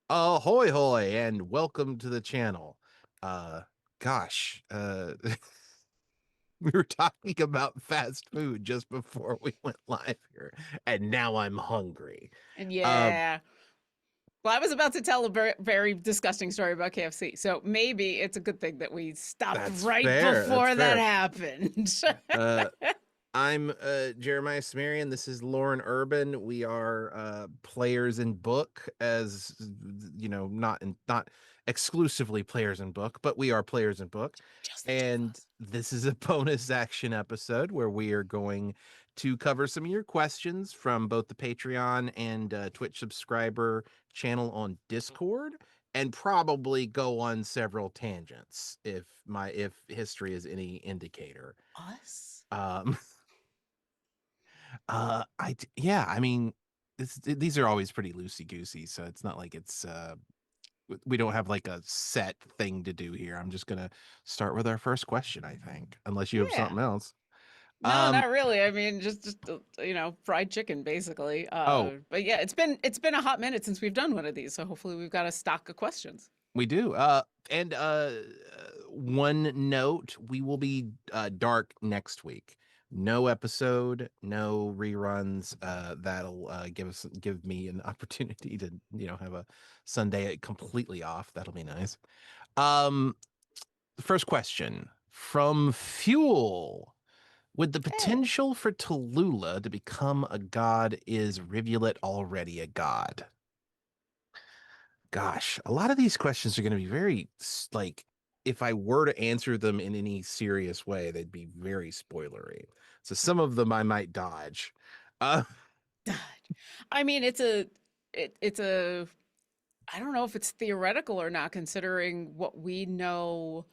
Ahoy hoy and welcome to the channel. Uh gosh, we were talking about fast food just before we went live here, and now I'm hungry. And Um yeah. Well, I was about to tell a very disgusting story about KFC. So maybe it's a good thing that we stopped that's right fair. That's before that fair. happened. Uh I'm Jeremiah Smarian. This is Lauren Urban. We are players in book, as not exclusively players in book, but we are players in book. Just the two of And us. this is a bonus action episode where we are going to cover some of your questions from both the Patreon and Twitch subscriber channel on Discord, and probably go on several tangents if history is any indicator. Us? Um yeah, I mean, these are always pretty loosey goosey, so it's not like it's we don't have like a set thing to do here. I'm just gonna start with our first question, I think, unless you have Yeah. something else. No, Um, not really. I mean, fried chicken basically. oh, But yeah, it's been a hot minute since we've done one of these, so hopefully we've got a stock of questions. we do. And one note, we will be dark next week. No episode, no reruns. That'll give me an opportunity to, have a Sunday completely off. That'll be nice. Um, First question from Fuel. With the Hey. potential for Tallulah to become a god, is Rivulet already a god? Gosh, a lot of these questions are going to be very, like, if I were to answer them in any serious way, they'd be very spoilery. So some of them I might dodge. Uh, I mean, it's a I don't know if it's theoretical or not, considering what we know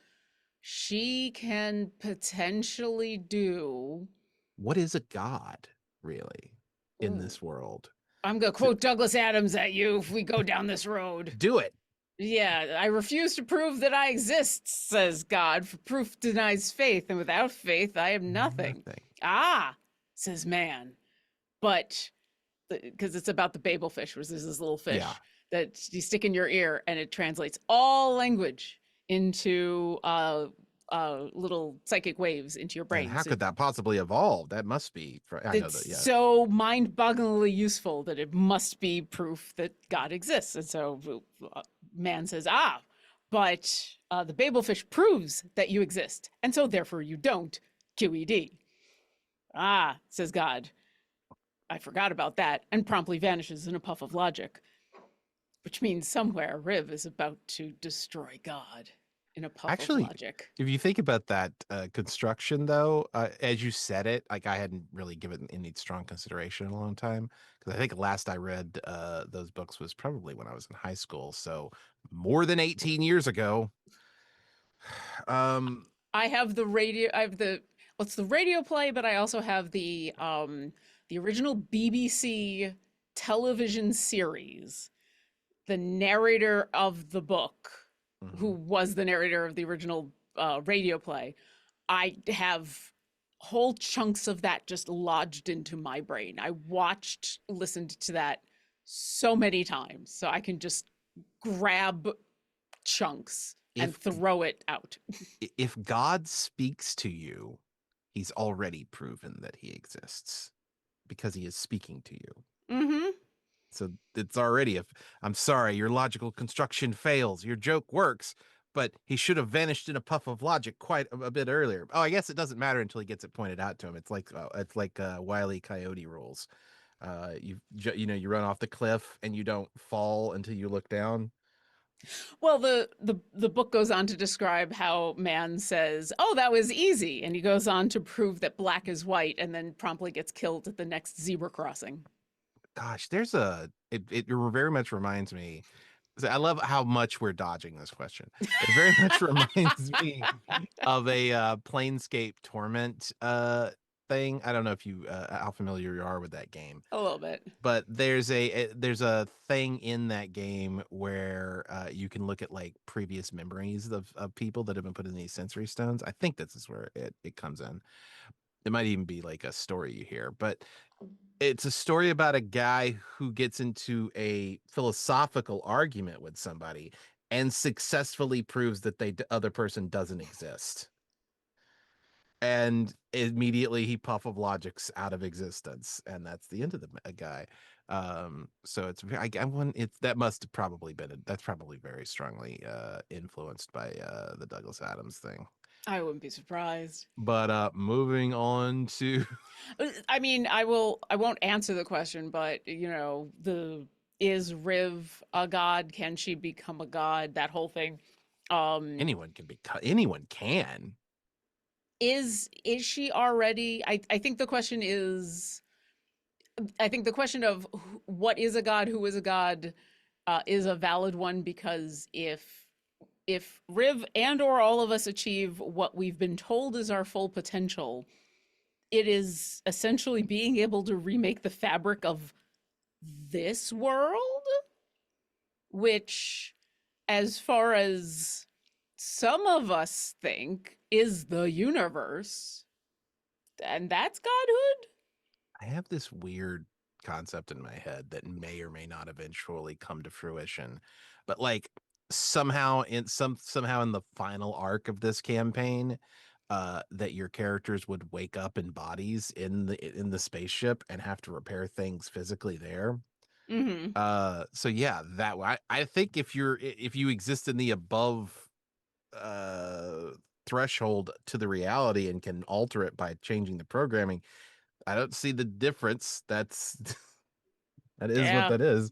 she can potentially do. what is a god, really, in Ooh, this world? I'm gonna So, quote Douglas Adams at you if we go down this road. do it. Yeah, I refuse to prove that I exist, says God, for proof denies faith, and without faith I am nothing. Nothing. Ah, says man. But because it's about the babel fish, which is this little Yeah. fish that you stick in your ear and it translates all language into little psychic waves into your And brain. how So could that possibly evolve? That must be, I know it's that, yeah. so mind-bogglingly useful that it must be proof that God exists. And so man says, but the babel fish proves that you exist, and so therefore you don't. QED. Says God. I forgot about that, and promptly vanishes in a puff of logic, which means somewhere Riv is about to destroy God in a puff of Actually, logic. if you think about that construction, though, as you said it, like I hadn't really given any strong consideration in a long time, because I think last I read those books was probably when I was in high school, so more than 18 years ago. Um, I have the radio. I have the what's the radio play, but I also have the original BBC television series. The narrator of the book, who mhm. was the narrator of the original radio play, I have whole chunks of that just lodged into my brain. I watched, listened to that so many times, so I can just grab chunks and If throw it out. if God speaks to you, he's already proven that he exists because he is speaking to you. Mm-hmm. So it's already if I'm sorry, your logical construction fails. Your joke works, but he should have vanished in a puff of logic quite a bit earlier. Oh, I guess it doesn't matter until he gets it pointed out to him. It's like Wile E. Coyote rules. You run off the cliff and you don't fall until you look down. Well, the book goes on to describe how man says, "Oh, that was easy," and he goes on to prove that black is white, and then promptly gets killed at the next zebra crossing. Gosh, it very much reminds me. I love how much we're dodging this question. It very much reminds me of a Planescape Torment thing. I don't know if you how familiar you are with that game, A little bit. but there's a thing in that game where you can look at like previous memories of people that have been put in these sensory stones. I think this is where it comes in. It might even be like a story you hear, but It's a story about a guy who gets into a philosophical argument with somebody and successfully proves that the other person doesn't exist. And immediately he puff of logics out of existence, and that's the end of the guy. So I want it's that must have probably been that's probably very strongly influenced by the Douglas Adams thing. I wouldn't be surprised. But moving on to I mean, I won't answer the question, but you know, the is Riv a god? Can she become a god? That whole thing. Um anyone can. is she already I think the question is I think the question of what is a god, who is a god, is a valid one because if Riv and or all of us achieve what we've been told is our full potential, it is essentially being able to remake the fabric of this world, which, as far as some of us think, is the universe. And that's godhood. I have this weird concept in my head that may or may not eventually come to fruition. But like somehow in the final arc of this campaign, that your characters would wake up in bodies in the spaceship and have to repair things physically there. Hmm. So yeah, I think if you exist in the above uh threshold to the reality and can alter it by changing the programming, I don't see the difference. That's that is what Yeah. that is.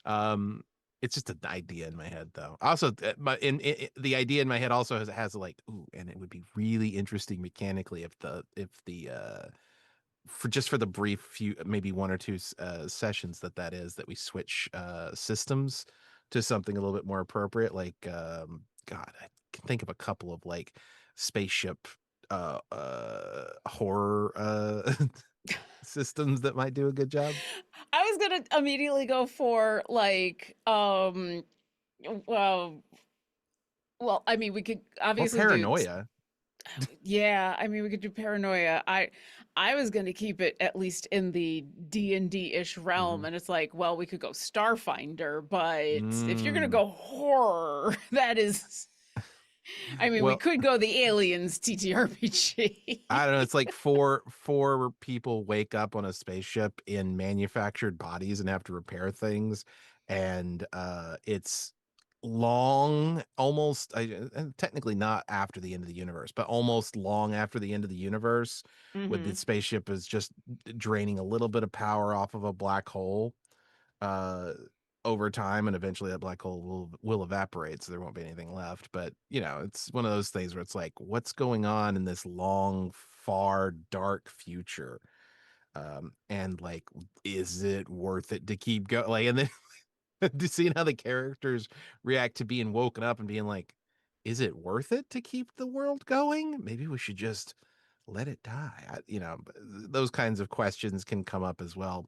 Um, it's just an idea in my head, though. Also, but the idea in my head also has like, ooh, and it would be really interesting mechanically if the for just for the brief few, maybe one or two sessions that is that we switch systems to something a little bit more appropriate. Like, God, I can think of a couple of like spaceship horror systems that might do a good job. I was gonna immediately go for like well I mean we could Or obviously do paranoia. yeah, I mean we could do paranoia. I was gonna keep it at least in the D&D-ish realm, Hmm. and it's like, well, we could go Starfinder, but if you're gonna Mm. go horror, that is I mean we Well, could go the aliens TTRPG. I don't know. It's like four people wake up on a spaceship in manufactured bodies and have to repair things, and it's long, almost technically not after the end of the universe, but almost long after the end of the universe, when the Hmm. spaceship is just draining a little bit of power off of a black hole uh over time, and eventually that black hole will evaporate, so there won't be anything left. But you know, it's one of those things where it's like, what's going on in this long, far, dark future? And like, is it worth it to keep going? Like, and then to seeing how the characters react to being woken up and being like, is it worth it to keep the world going? Maybe we should just let it die. You know, those kinds of questions can come up as well.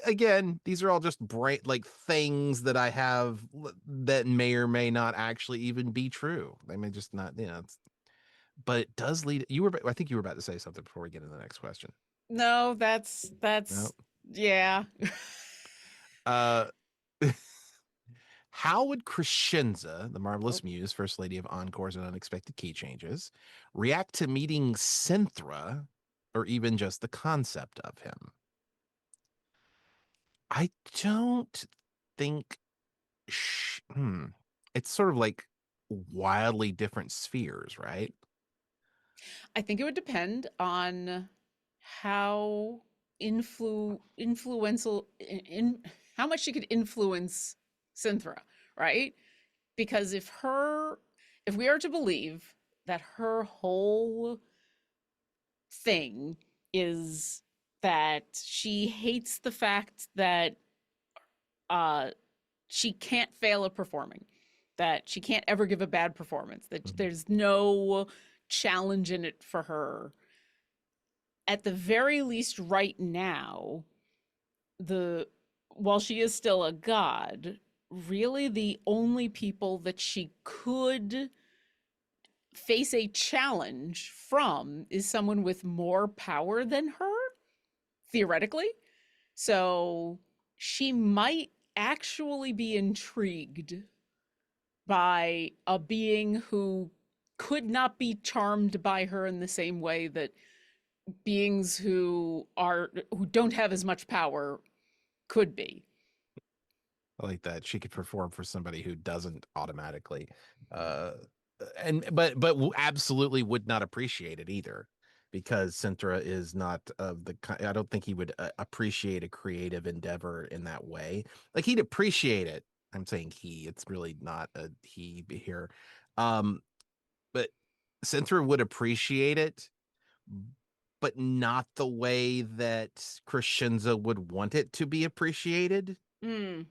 Again, these are all just bright like things that I have that may or may not actually even be true. They may just not, you know. But it does lead. I think you were about to say something before we get into the next question. No, No. yeah. Uh, how would Crescenza, the Oh, marvelous muse, first lady of encores and unexpected key changes, react to meeting Synthra, or even just the concept of him? I don't think hmm. It's sort of like wildly different spheres, right? I think it would depend on how influential in how much she could influence Synthra, right? Because if we are to believe that her whole thing is that she hates the fact that uh she can't fail at performing, that she can't ever give a bad performance, that Mhm. there's no challenge in it for her. At the very least, right now, the while she is still a god, really the only people that she could face a challenge from is someone with more power than her. theoretically. So she might actually be intrigued by a being who could not be charmed by her in the same way that beings who don't have as much power could be. I like that she could perform for somebody who doesn't automatically, uh, and but absolutely would not appreciate it either, because Sintra is not of the I don't think he would appreciate a creative endeavor in that way. Like he'd appreciate it. I'm saying he. It's really not a he here, um, but Sintra would appreciate it, but not the way that Crescenzo would want it to be appreciated, Mm.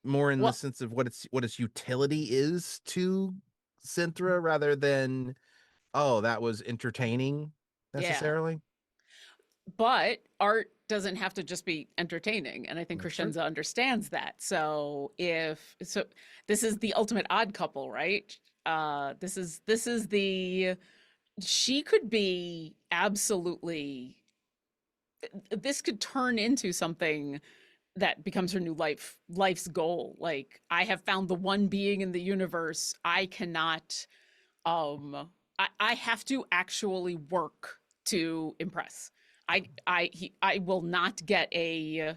more in the Well, sense of what its utility is to Synthra rather than, oh, that was entertaining yeah. necessarily. But art doesn't have to just be entertaining, and I think That's true. Crescenza understands that. So this is the ultimate odd couple, right? This is the she could be absolutely, this could turn into something that becomes her new life's goal. Like, I have found the one being in the universe. I cannot I have to actually work to impress. I will not get a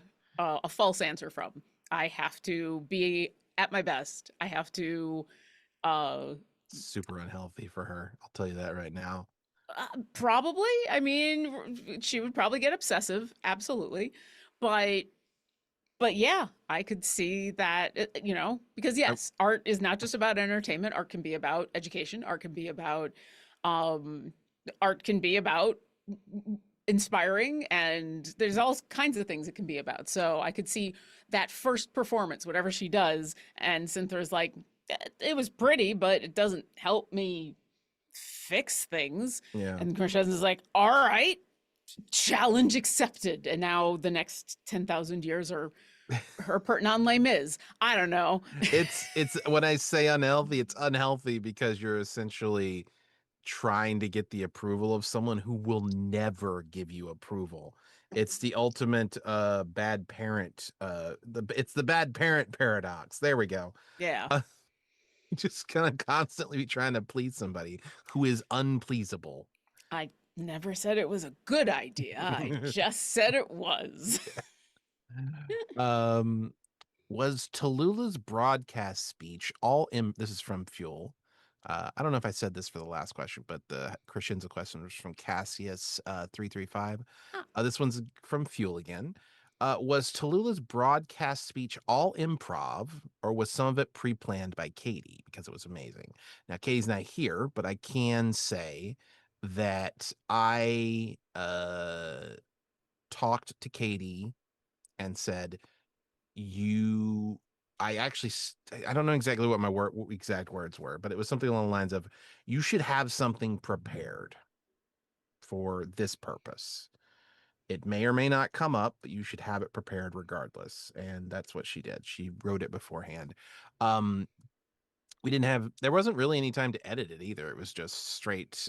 false answer from. I have to be at my best. I have to uh Super unhealthy for her. I'll tell you that right now. probably, I mean, she would probably get obsessive, absolutely. But yeah, I could see that, because I, yes, art is not just about entertainment. Art can be about education. Um, art can be about inspiring, and there's all kinds of things it can be about. So I could see that first performance, whatever she does, and Cynthia's like, it was pretty, but it doesn't help me fix things. yeah. And Crescendo's like, all right, challenge accepted. And now the next 10,000 years are her putting on Les Mis. I don't know. It's when I say unhealthy, it's unhealthy because you're essentially trying to get the approval of someone who will never give you approval. It's the ultimate bad parent it's the bad parent paradox. There we go. Yeah, Uh, you just kind of constantly be trying to please somebody who is unpleasable. I never said it was a good idea. I just said it was. um was Tallulah's broadcast speech all in this is from Fuel. I don't know if I said this for the last question, but the Crescenzo question was from Cassius 335. Ah, This one's from Fuel again. Was Tallulah's broadcast speech all improv, or was some of it pre-planned by Katie? Because it was amazing. Now, Katie's not here, but I can say that I talked to Katie and said, you I actually I don't know exactly what my exact words were, but it was something along the lines of, you should have something prepared for this purpose. It may or may not come up, but you should have it prepared regardless. And that's what she did. She wrote it beforehand. um there wasn't really any time to edit it either. It was just straight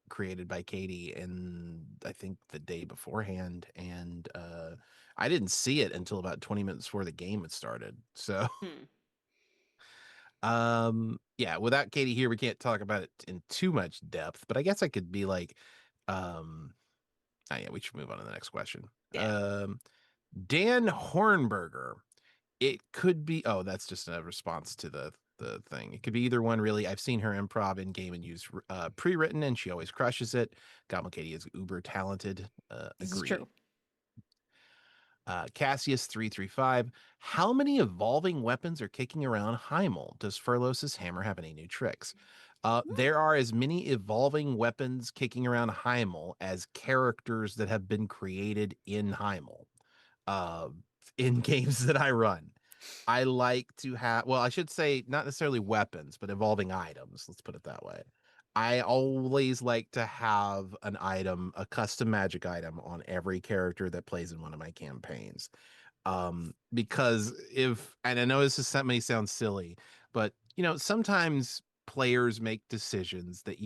created by Katie, and I think the day beforehand, and I didn't see it until about 20 minutes before the game had started. So hmm. yeah, without Katie here we can't talk about it in too much depth, but I guess I could be like, um oh yeah, we should move on to the next question. Yeah. Dan Hornberger. It could be, oh, that's just a response to the thing. It could be either one, really. I've seen her improv in game and use pre-written, and she always crushes it. Goblin Katie is uber talented. This is Agree. true. Cassius 335. How many evolving weapons are kicking around Heimel? Does Furlos's hammer have any new tricks? There are as many evolving weapons kicking around Heimel as characters that have been created in Heimel, uh, in games that I run. I like to have, well, I should say not necessarily weapons, but evolving items. Let's put it that way. I always like to have an item, a custom magic item on every character that plays in one of my campaigns. Because and I know may sound silly, but sometimes players make decisions that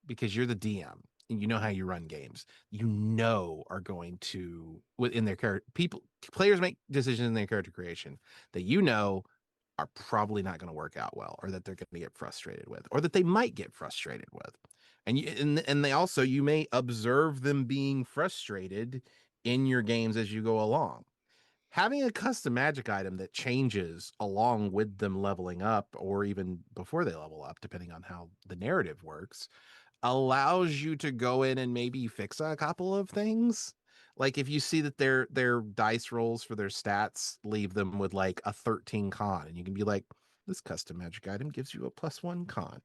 because you're the DM. and you know how you run games, are going to within their character people players make decisions in their character creation that are probably not going to work out well, or that they're going to get frustrated with, or that they might get frustrated with. And they also, you may observe them being frustrated in your games as you go along. Having a custom magic item that changes along with them leveling up, or even before they level up, depending on how the narrative works, allows you to go in and maybe fix a couple of things. Like if you see that their dice rolls for their stats leave them with like a 13 con, and you can be like, this custom magic item gives you a +1 con.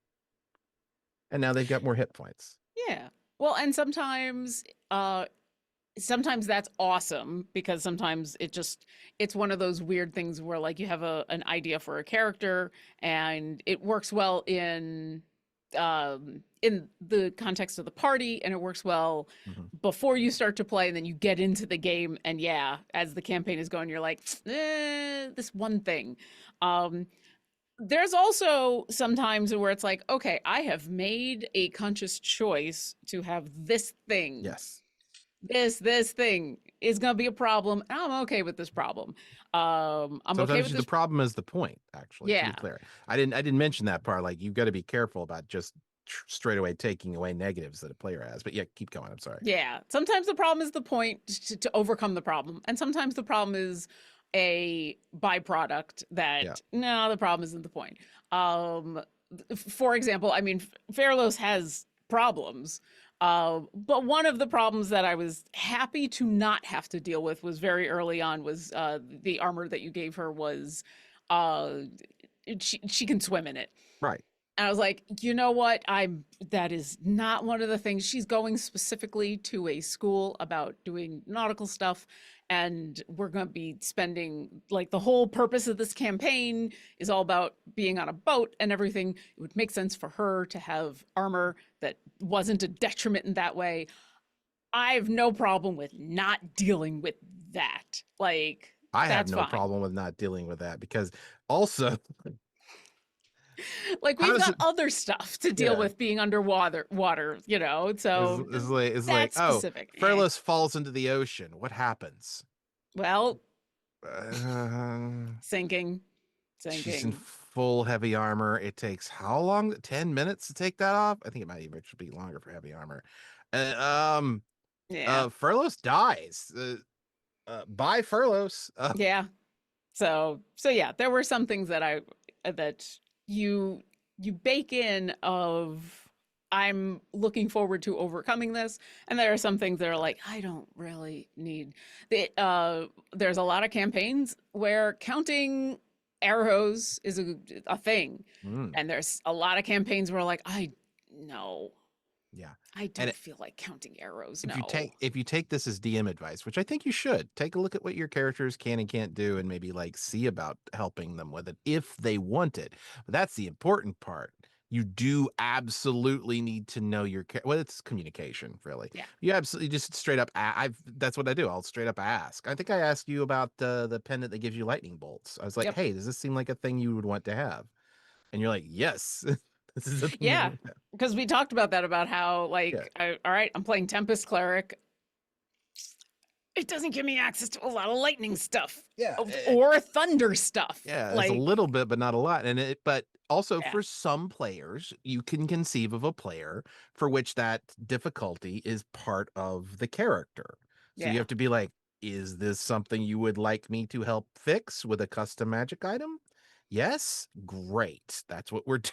And now they've got more hit points. Yeah. Well, and sometimes that's awesome because sometimes it's one of those weird things where like you have an idea for a character and it works well in the context of the party, and it works well Mm-hmm. before you start to play, and then you get into the game, and yeah, as the campaign is going, you're like, this one thing. There's also sometimes where it's like, okay, I have made a conscious choice to have this thing. Yes. This thing is going to be a problem, and I'm okay with this problem. I'm okay Sometimes with the this. problem is the point, actually, to be Yeah, clear. I didn't mention that part. Like, you've got to be careful about just straight away taking away negatives that a player has. But yeah, keep going. I'm sorry. yeah. Sometimes the problem is the point to overcome the problem, and sometimes the problem is a byproduct Yeah. that no, the problem isn't the point. Um, for example, I mean, Fairlos has problems, but one of the problems that I was happy to not have to deal with was very early on was the armor that you gave her was uh, she can swim in it. Right. And I was like, you know what? That is not one of the things. She's going specifically to a school about doing nautical stuff. And we're going to be spending like the whole purpose of this campaign is all about being on a boat and everything. It would make sense for her to have armor that wasn't a detriment in that way. I have no problem with not dealing with that. Like, I have that's no fine. problem with not dealing with that, because also, Like how we've does got it? other stuff to deal Yeah. with being underwater, you know. So It's like, that's oh, specific. Fairless falls into the ocean. What happens? Well, Uh, sinking, she's in sinking. full heavy armor. It takes how long? 10 minutes to take that off? I think it might even actually be longer for heavy armor. Uh, um, Yeah, Furlos dies. Bye, Furlos. yeah. So yeah, there were some things that I that you you bake in of I'm looking forward to overcoming this, and there are some things that are like I don't really need. There's a lot of campaigns where counting arrows is a thing, Mm, and there's a lot of campaigns where like I no, yeah. I And don't feel like counting arrows. if you No. take this as DM advice, which I think you should, take a look at what your characters can and can't do, and maybe like see about helping them with it if they want it. But that's the important part. You do absolutely need to know well, it's communication, really. Yeah. You absolutely just straight up. I've That's what I do. I'll straight up ask. I think I asked you about the pendant that gives you lightning bolts. I was like, Yep. hey, does this seem like a thing you would want to have? And you're like, yes, this is a thing you Yeah, want to have. because we talked about that about how Yeah. all right, I'm playing Tempest Cleric. It doesn't give me access to a lot of lightning stuff Yeah. or thunder stuff. Yeah, it's a Like, little bit, but not a lot. But also yeah, for some players, you can conceive of a player for which that difficulty is part of the character. So you yeah, have to be like, is this something you would like me to help fix with a custom magic item? Yes, great. That's what we're doing.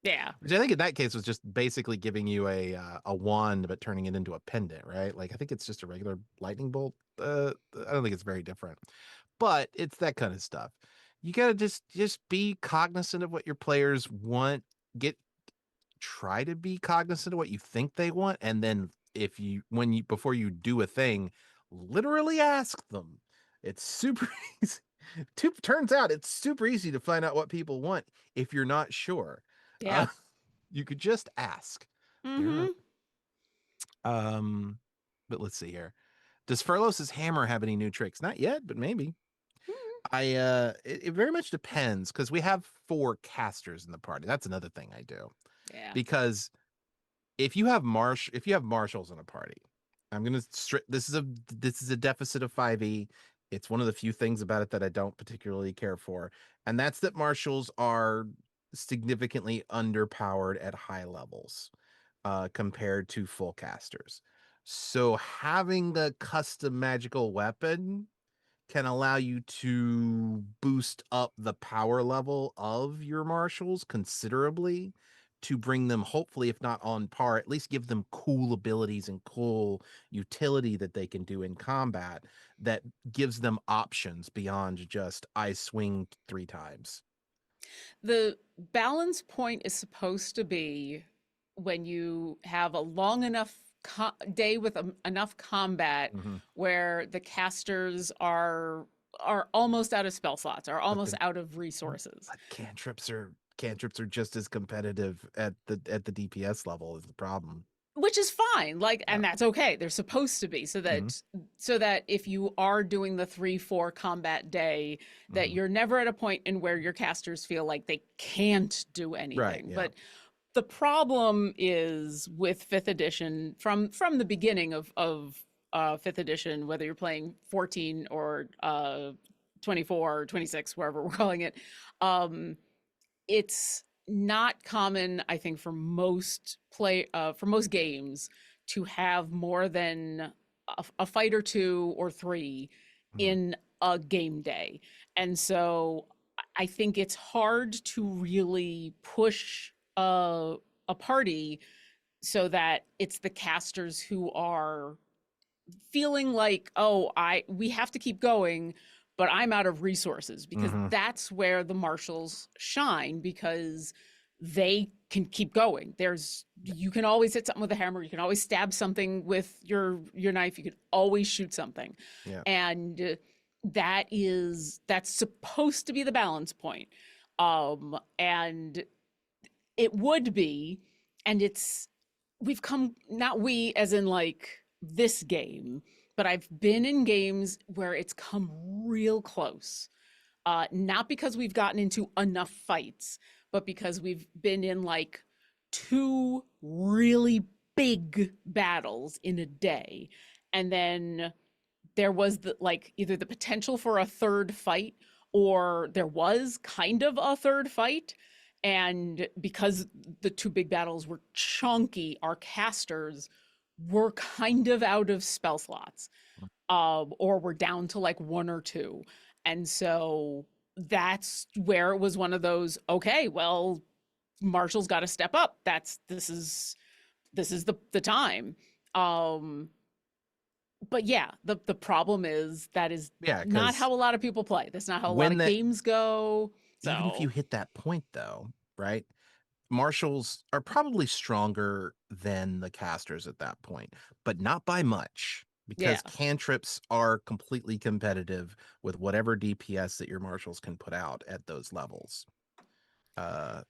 yeah, Which I think in that case was just basically giving you a wand, but turning it into a pendant, right? Like I think it's just a regular lightning bolt. I don't think it's very different, but it's that kind of stuff. You gotta just be cognizant of what your players want. Get Try to be cognizant of what you think they want, and then if you when you before you do a thing, literally ask them. It's super easy. Turns out it's super easy to find out what people want if you're not sure. Uh, yeah. you could just ask. There are, Mm-hmm. um, but let's see here. Does Furlos's hammer have any new tricks? Not yet, but maybe. It very much depends, because we have 4 casters in the party. That's another thing I do, Yeah, because if you have marshals in a party, I'm gonna this is a deficit of 5e. It's one of the few things about it that I don't particularly care for, and that's that marshals are significantly underpowered at high levels compared to full casters. So having a custom magical weapon can allow you to boost up the power level of your marshals considerably to bring them, hopefully, if not on par, at least give them cool abilities and cool utility that they can do in combat that gives them options beyond just I swing 3 times. The balance point is supposed to be when you have a long enough day with enough combat Hmm. where the casters are almost out of spell slots, are But almost then, out of resources. but cantrips are just as competitive at the DPS level is the problem. Which is fine, like, Yeah. and that's okay, they're supposed to be, Hmm. so that if you are doing the 3-4 combat day, that Hmm. you're never at a point in where your casters feel like they can't do Right. anything. Yeah. But the problem is with fifth edition, from the beginning of fifth edition, whether you're playing 14 or 24 or 26, wherever we're calling it, um, it's not common, I think, for most games to have more than a fight or two or three Hmm. in a game day. And so I think it's hard to really push a party so that it's the casters who are feeling like, oh, I we have to keep going, but I'm out of resources, because Hmm. that's where the marshals shine, because they can keep going. There's You can always hit something with a hammer, you can always stab something with your knife, you can always shoot something. Yeah. And that's supposed to be the balance point. And it would be, and it's we've come, not we as in like this game, but I've been in games where it's come real close. Not because we've gotten into enough fights, but because we've been in like two really big battles in a day. And then there was either the potential for a third fight, or there was kind of a third fight. And because the two big battles were chunky, our casters were kind of out of spell slots, or we're down to like one or two. And so that's where it was one of those, okay, well, Marshall's got to step up. This is the time. Um, but yeah, the problem is that is Yeah, not because how a lot of people play. That's not how a lot when of that games go. even if you So hit that point though, right? Marshals are probably stronger than the casters at that point, but not by much yeah, because cantrips are completely competitive with whatever DPS that your marshals can put out at those levels. Uh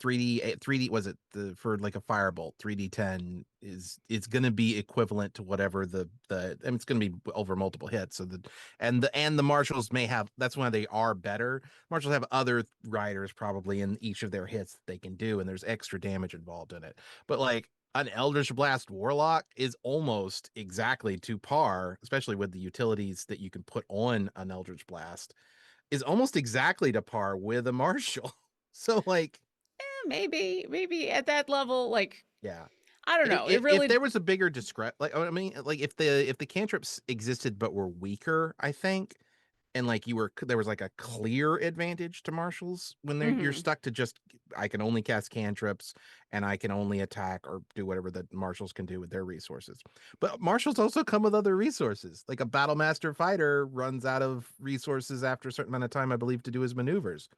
3D was it the for like a firebolt 3D10 is it's going to be equivalent to whatever the I mean, it's going to be over multiple hits, so the marshals may have, that's why they are better. Marshals have other riders probably in each of their hits that they can do, and there's extra damage involved in it, but like an Eldritch Blast Warlock is almost exactly to par, especially with the utilities that you can put on an Eldritch Blast, is almost exactly to par with a Marshal. So like, maybe at that level, like, yeah. I don't If, know. It if if really, there was a bigger discretion, like I mean, like if the cantrips existed but were weaker, I think, and like there was like a clear advantage to marshals when you're mhm. stuck to just I can only cast cantrips and I can only attack or do whatever the marshals can do with their resources. But marshals also come with other resources. Like a battle master fighter runs out of resources after a certain amount of time, I believe, to do his maneuvers.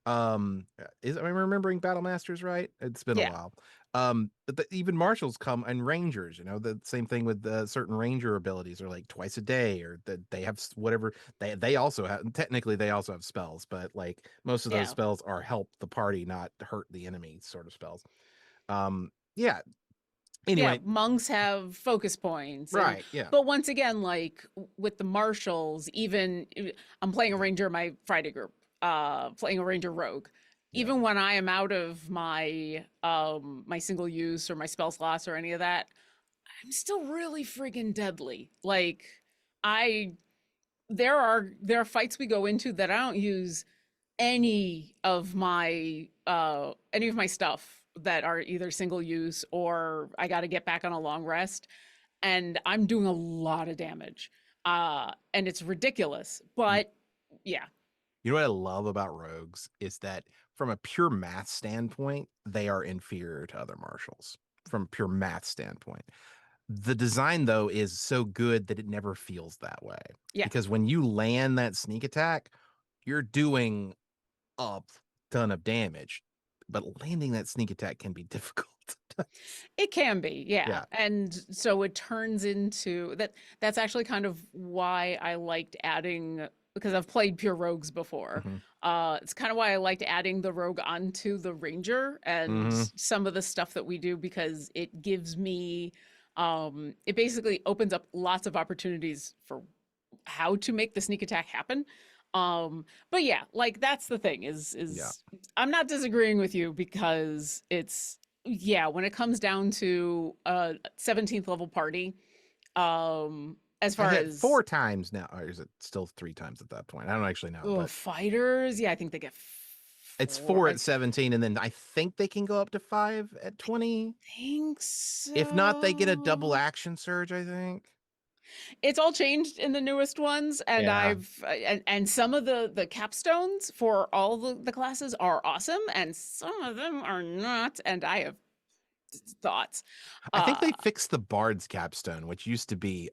Is am I remembering battle masters right? It's been a Yeah, while. But even marshals come, and rangers, the same thing with certain ranger abilities are like twice a day, or that they have whatever they also have, technically they also have spells, but like most of those yeah, spells are help the party, not hurt the enemy sort of spells. Yeah, yeah. anyway. Monks have focus points, and Right, yeah. but once again, like with the marshals, even I'm playing a ranger in my Friday group, playing a ranger rogue. Yeah. even when I am out of my single use or my spell slots or any of that, I'm still really friggin' deadly. Like I there are fights we go into that I don't use any of my stuff that are either single use or I got to get back on a long rest, and I'm doing a lot of damage. And it's ridiculous. You, But yeah. you know what I love about rogues is that from a pure math standpoint, they are inferior to other martials. From a pure math standpoint. The design though is so good that it never feels that way. Yeah. Because when you land that sneak attack, you're doing a ton of damage. But landing that sneak attack can be difficult. It can be, yeah. Yeah. And so it turns into that's actually kind of why I liked adding, because I've played pure rogues before. Hmm. It's kind of why I liked adding the rogue onto the ranger and Hmm. some of the stuff that we do, because it gives me it basically opens up lots of opportunities for how to make the sneak attack happen. But yeah, like that's the thing Yeah. is I'm not disagreeing with you, because it's, yeah, when it comes down to a 17th level party, as I far hit as 4 times now, or is it still 3 times at that point? I don't actually know, but fighters, yeah, I think they get it's four. four I at 17, and then I think they can go up to 5 at 20. think If not, they get a double so. action surge, I think. It's all changed in the newest ones, and Yeah. and some of the capstones for all the classes are awesome, and some of them are not, and I have thoughts. I think Uh they fixed the Bard's capstone, which used to be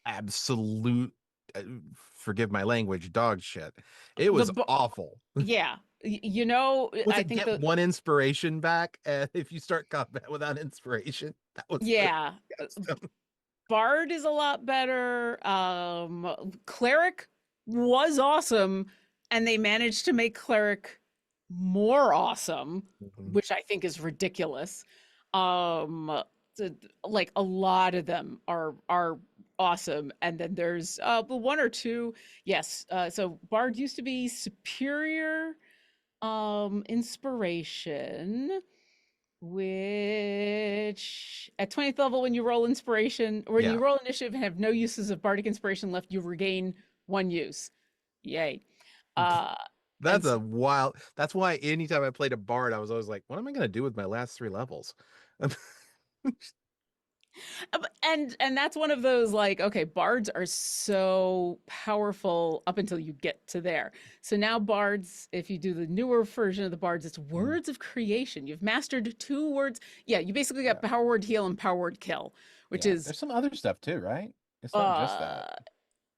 absolute, forgive my language, dog shit. It the was awful. Yeah, Was I it think get 1 inspiration back? And if you start combat without inspiration, that was the yeah, capstone. Bard is a lot better. Cleric was awesome, and they managed to make Cleric more awesome, Mhm. which I think is ridiculous. Um, like a lot of them are awesome, and then there's but one or two, yes. So Bard used to be superior inspiration, which at 20th level, when you roll inspiration, or when Yeah. you roll initiative and have no uses of bardic inspiration left, you regain one use. Yay. Uh and That's a wild. That's why anytime I played a bard, I was always like, what am I going to do with my last 3 levels? and that's one of those, like, okay, bards are so powerful up until you get to there. So now bards, if you do the newer version of the bards, it's Mhm. words of creation. You've mastered 2 words. Yeah, you basically got Yeah. power word heal and power word kill, which Yeah. is There's some other stuff too, right? It's not just that.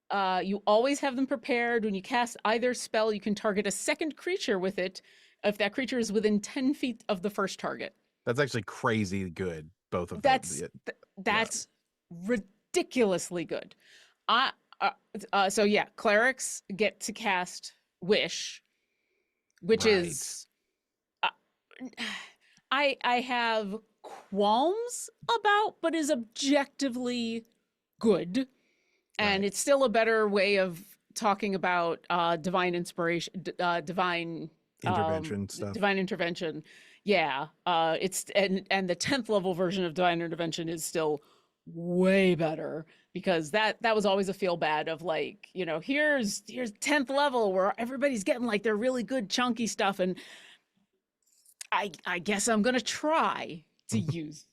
uh you always have them prepared. When you cast either spell, you can target a second creature with it if that creature is within 10 feet of the first target. That's actually crazy good. Both of them. That's Yeah. that's ridiculously good. I so yeah, clerics get to cast Wish, which Right. is uh, I have qualms about, but is objectively good, and Right. it's still a better way of talking about divine inspiration, Intervention stuff. divine intervention. Yeah, it's and the 10th level version of divine intervention is still way better, because that was always a feel bad of, like, here's 10th level where everybody's getting like their really good chunky stuff, and I guess I'm gonna try to use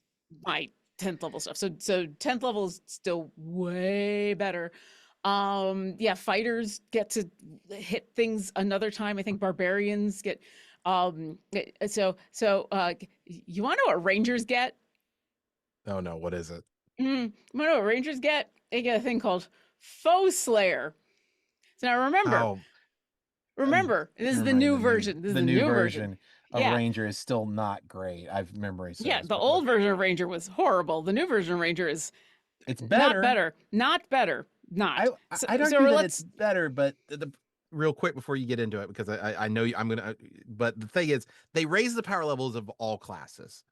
my 10th level stuff. So 10th level is still way better. Yeah, fighters get to hit things another time. I think barbarians get you want to know what rangers get? Oh no, what is it? You want to know what rangers get? They get a thing called foe slayer. So now remember, Oh, this is the remembering new version. This is the the new new version. version of Yeah. Ranger is still not great. I've memory Yeah, serves, the but what old version of Ranger was horrible. The new version of Ranger is it's not better. better, not better, not. So, I'd so argue that it's let's, better, but real quick before you get into it, because I know I'm gonna. But the thing is, they raised the power levels of all classes,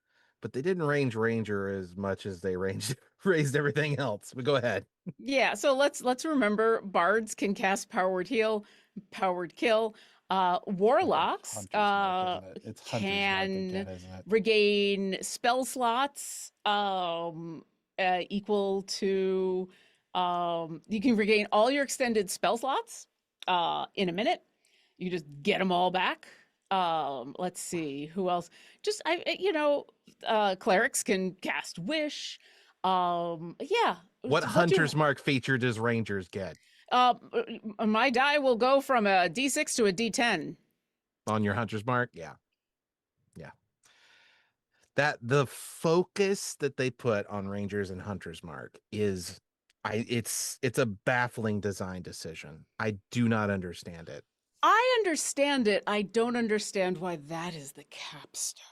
but they didn't range Ranger as much as they ranged raised everything else. But go ahead. yeah. So let's remember, bards can cast power word heal. powered kill. Okay, Warlocks Hunter's Mark, isn't it? It's Hunter's Mark can again, isn't it? regain spell slots equal to you can regain all your extended spell slots in a minute. You just get them all back. Let's see who else. Just clerics can cast wish. Yeah, What what do Hunter's Mark feature does Rangers get uh, my die will go from a D6 to a D10. on your Hunter's Mark? Yeah, yeah. That the focus that they put on Rangers and Hunter's Mark is it's a baffling design decision. I do not understand it. I understand it. I don't understand why that is the capstone.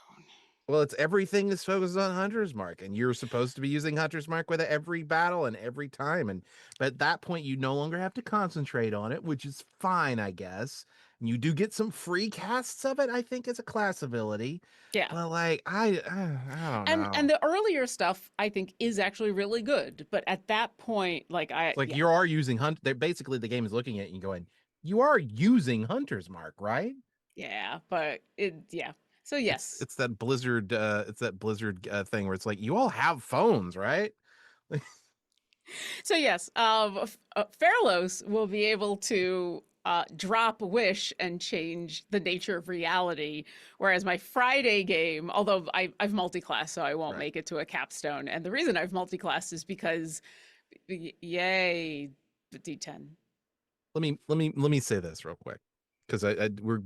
Well, it's everything is focused on Hunter's Mark, and you're supposed to be using Hunter's Mark with every battle and every time. And but at that point, you no longer have to concentrate on it, which is fine, I guess. And you do get some free casts of it, I think, as a class ability. Yeah. But like, I don't And know. the earlier stuff I think is actually really good, but at that point, like It's like yeah, you are using Hunt. They're basically the game is looking at you and going, you are using Hunter's Mark, right? yeah, but it yeah. So yes. It's that Blizzard thing where it's like you all have phones, right? So yes, Fairlos will be able to drop wish and change the nature of reality, whereas my Friday game, although I've multi-class, so I won't Right. make it to a capstone, and the reason I've multi-classed is because, yay, the D10. Let me say this real quick because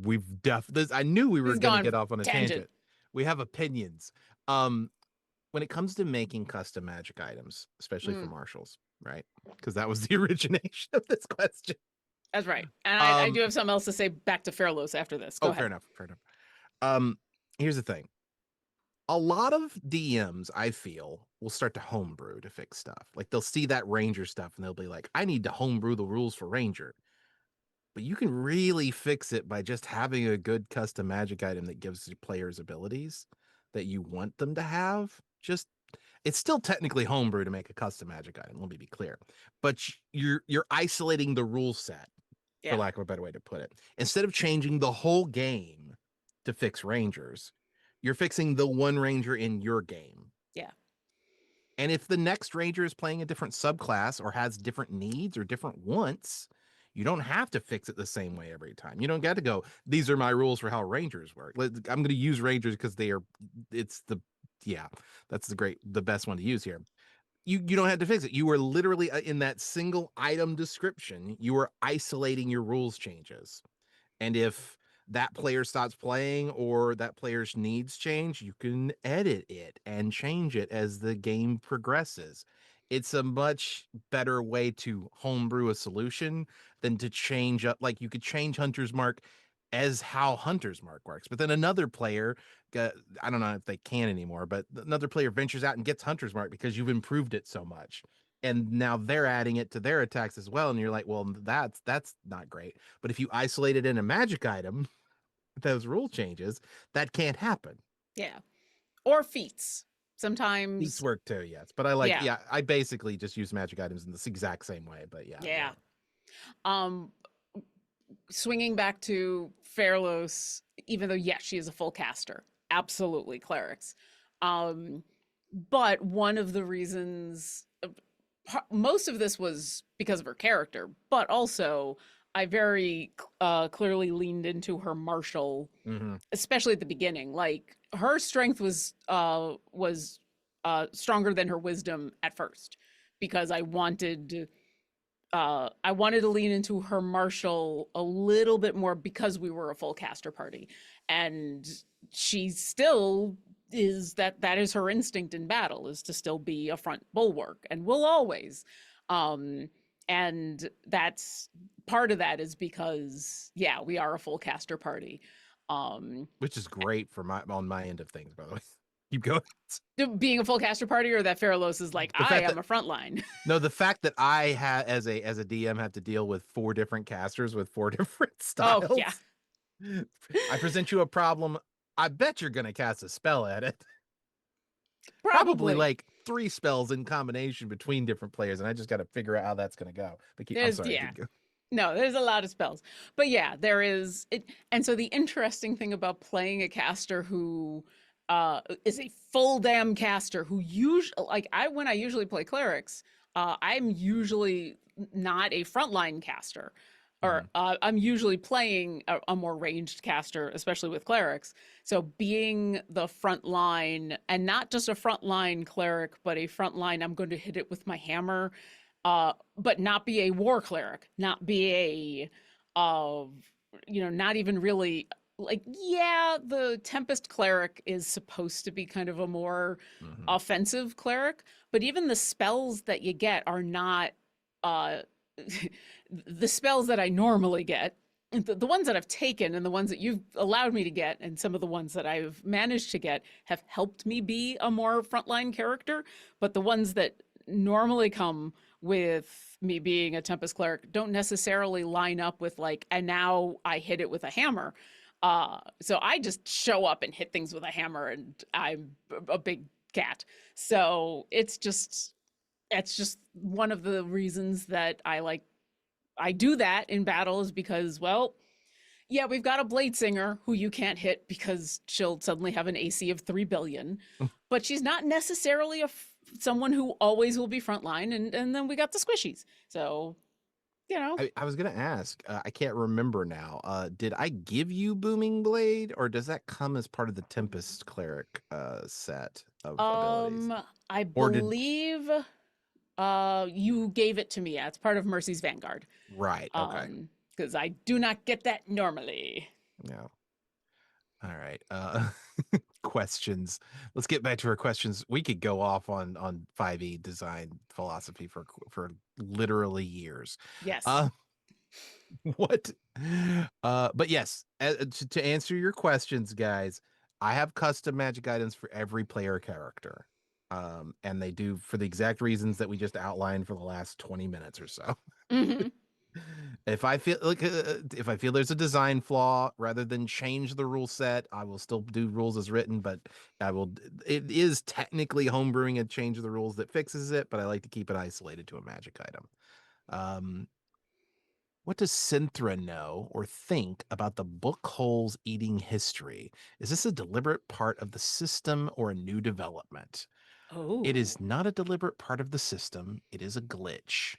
we've this. I knew we This were is going to gone get off on a tangent. tangent. We have opinions. Um, when it comes to making custom magic items, especially for Mm, marshals, right? Because that was the origination of this question. that's right. And I do Um, have something else to say back to Fairlos after this. Go oh, fair ahead. enough, fair enough. Um, here's the thing. A lot of DMs, I feel, will start to homebrew to fix stuff. Like they'll see that Ranger stuff and they'll be like, I need to homebrew the rules for Ranger. But you can really fix it by just having a good custom magic item that gives your players abilities that you want them to have. Just it's still technically homebrew to make a custom magic item, let me be clear. But you're isolating the rule set, for Yeah, lack of a better way to put it. Instead of changing the whole game to fix Rangers, you're fixing the one Ranger in your game. yeah, And if the next Ranger is playing a different subclass or has different needs or different wants, you don't have to fix it the same way every time. You don't get to go, these are my rules for how Rangers work. I'm going to use Rangers because it's the, yeah, that's the best one to use here. You don't have to fix it. You are literally in that single item description, you are isolating your rules changes. And if that player stops playing or that player's needs change, you can edit it and change it as the game progresses. It's a much better way to homebrew a solution than to change up. Like you could change Hunter's Mark as how Hunter's Mark works, but then another player, I don't know if they can anymore, but another player ventures out and gets Hunter's Mark because you've improved it so much. And now they're adding it to their attacks as well. And you're like, well, that's not great. But if you isolate it in a magic item, those rule changes, that can't happen. yeah. Or feats. Beats Sometimes, work too, yes. But I like, yeah, yeah, I basically just use magic items in this exact same way. But yeah, yeah. yeah. Um, Swinging back to Fairlos, even though yes, she is a full caster, absolutely clerics. Um, but one of the reasons, most of this was because of her character, but also I very clearly leaned into her martial, Mm-hmm. especially at the beginning. Like her strength was stronger than her wisdom at first because I wanted to lean into her martial a little bit more because we were a full caster party, and she still is that is her instinct in battle is to still be a front bulwark and will always. Um, and that's part of that is because yeah, we are a full caster party. Um, Which is great for my on my end of things, by the way. Keep going. Being a full caster party, or that Fairlos is like The I fact am that a frontline. no, the fact that I had as a DM have to deal with four different casters with four different Oh yeah, styles. I present you a problem. I bet you're gonna cast a spell at it. Probably probably. like three spells in combination between different players, and I just got to figure out how that's gonna go. But I'm There's sorry, yeah. keep going. No, there's a lot of spells. But yeah, there is it. And so the interesting thing about playing a caster who is a full damn caster who usually like I when I usually play clerics, I'm usually not a frontline caster. Or Mhm. I'm usually playing a more ranged caster, especially with clerics. So being the front line, and not just a frontline cleric, but a front line, I'm going to hit it with my hammer, but not be a war cleric, not be a, uh, not even really like, yeah, the Tempest cleric is supposed to be kind of a more Mhm. offensive cleric, but even the spells that you get are not uh, the spells that I normally get. The ones that I've taken and the ones that you've allowed me to get, and some of the ones that I've managed to get have helped me be a more frontline character. But the ones that normally come with me being a Tempest cleric don't necessarily line up with like, and now I hit it with a hammer. So I just show up and hit things with a hammer, and I'm a big cat. So it's just one of the reasons that I do that in battle is because, well, yeah, we've got a blade singer who you can't hit because she'll suddenly have an AC of 3 billion, but she's not necessarily someone who always will be frontline. And then we got the squishies. So, you know, I was gonna ask. I can't remember now. Did I give you Booming Blade, or does that come as part of the Tempest Cleric set of abilities? um, I Or did believe you gave it to me. Yeah, it's part of Mercy's Vanguard. right? Okay. Because I do not get that normally. No. All right. Questions. Let's get back to our questions. We could go off on 5e design philosophy for literally years. Yes. Uh what but yes, to answer your questions, guys, I have custom magic items for every player character. And they do for the exact reasons that we just outlined for the last 20 minutes or so. Hmm. If I feel there's a design flaw, rather than change the rule set, I will still do rules as written, but I will it is technically homebrewing a change of the rules that fixes it, but I like to keep it isolated to a magic item. Um, what does Synthra know or think about the book holes eating history? Is this a deliberate part of the system or a new development? It is Oh, not a deliberate part of the system. It is a glitch.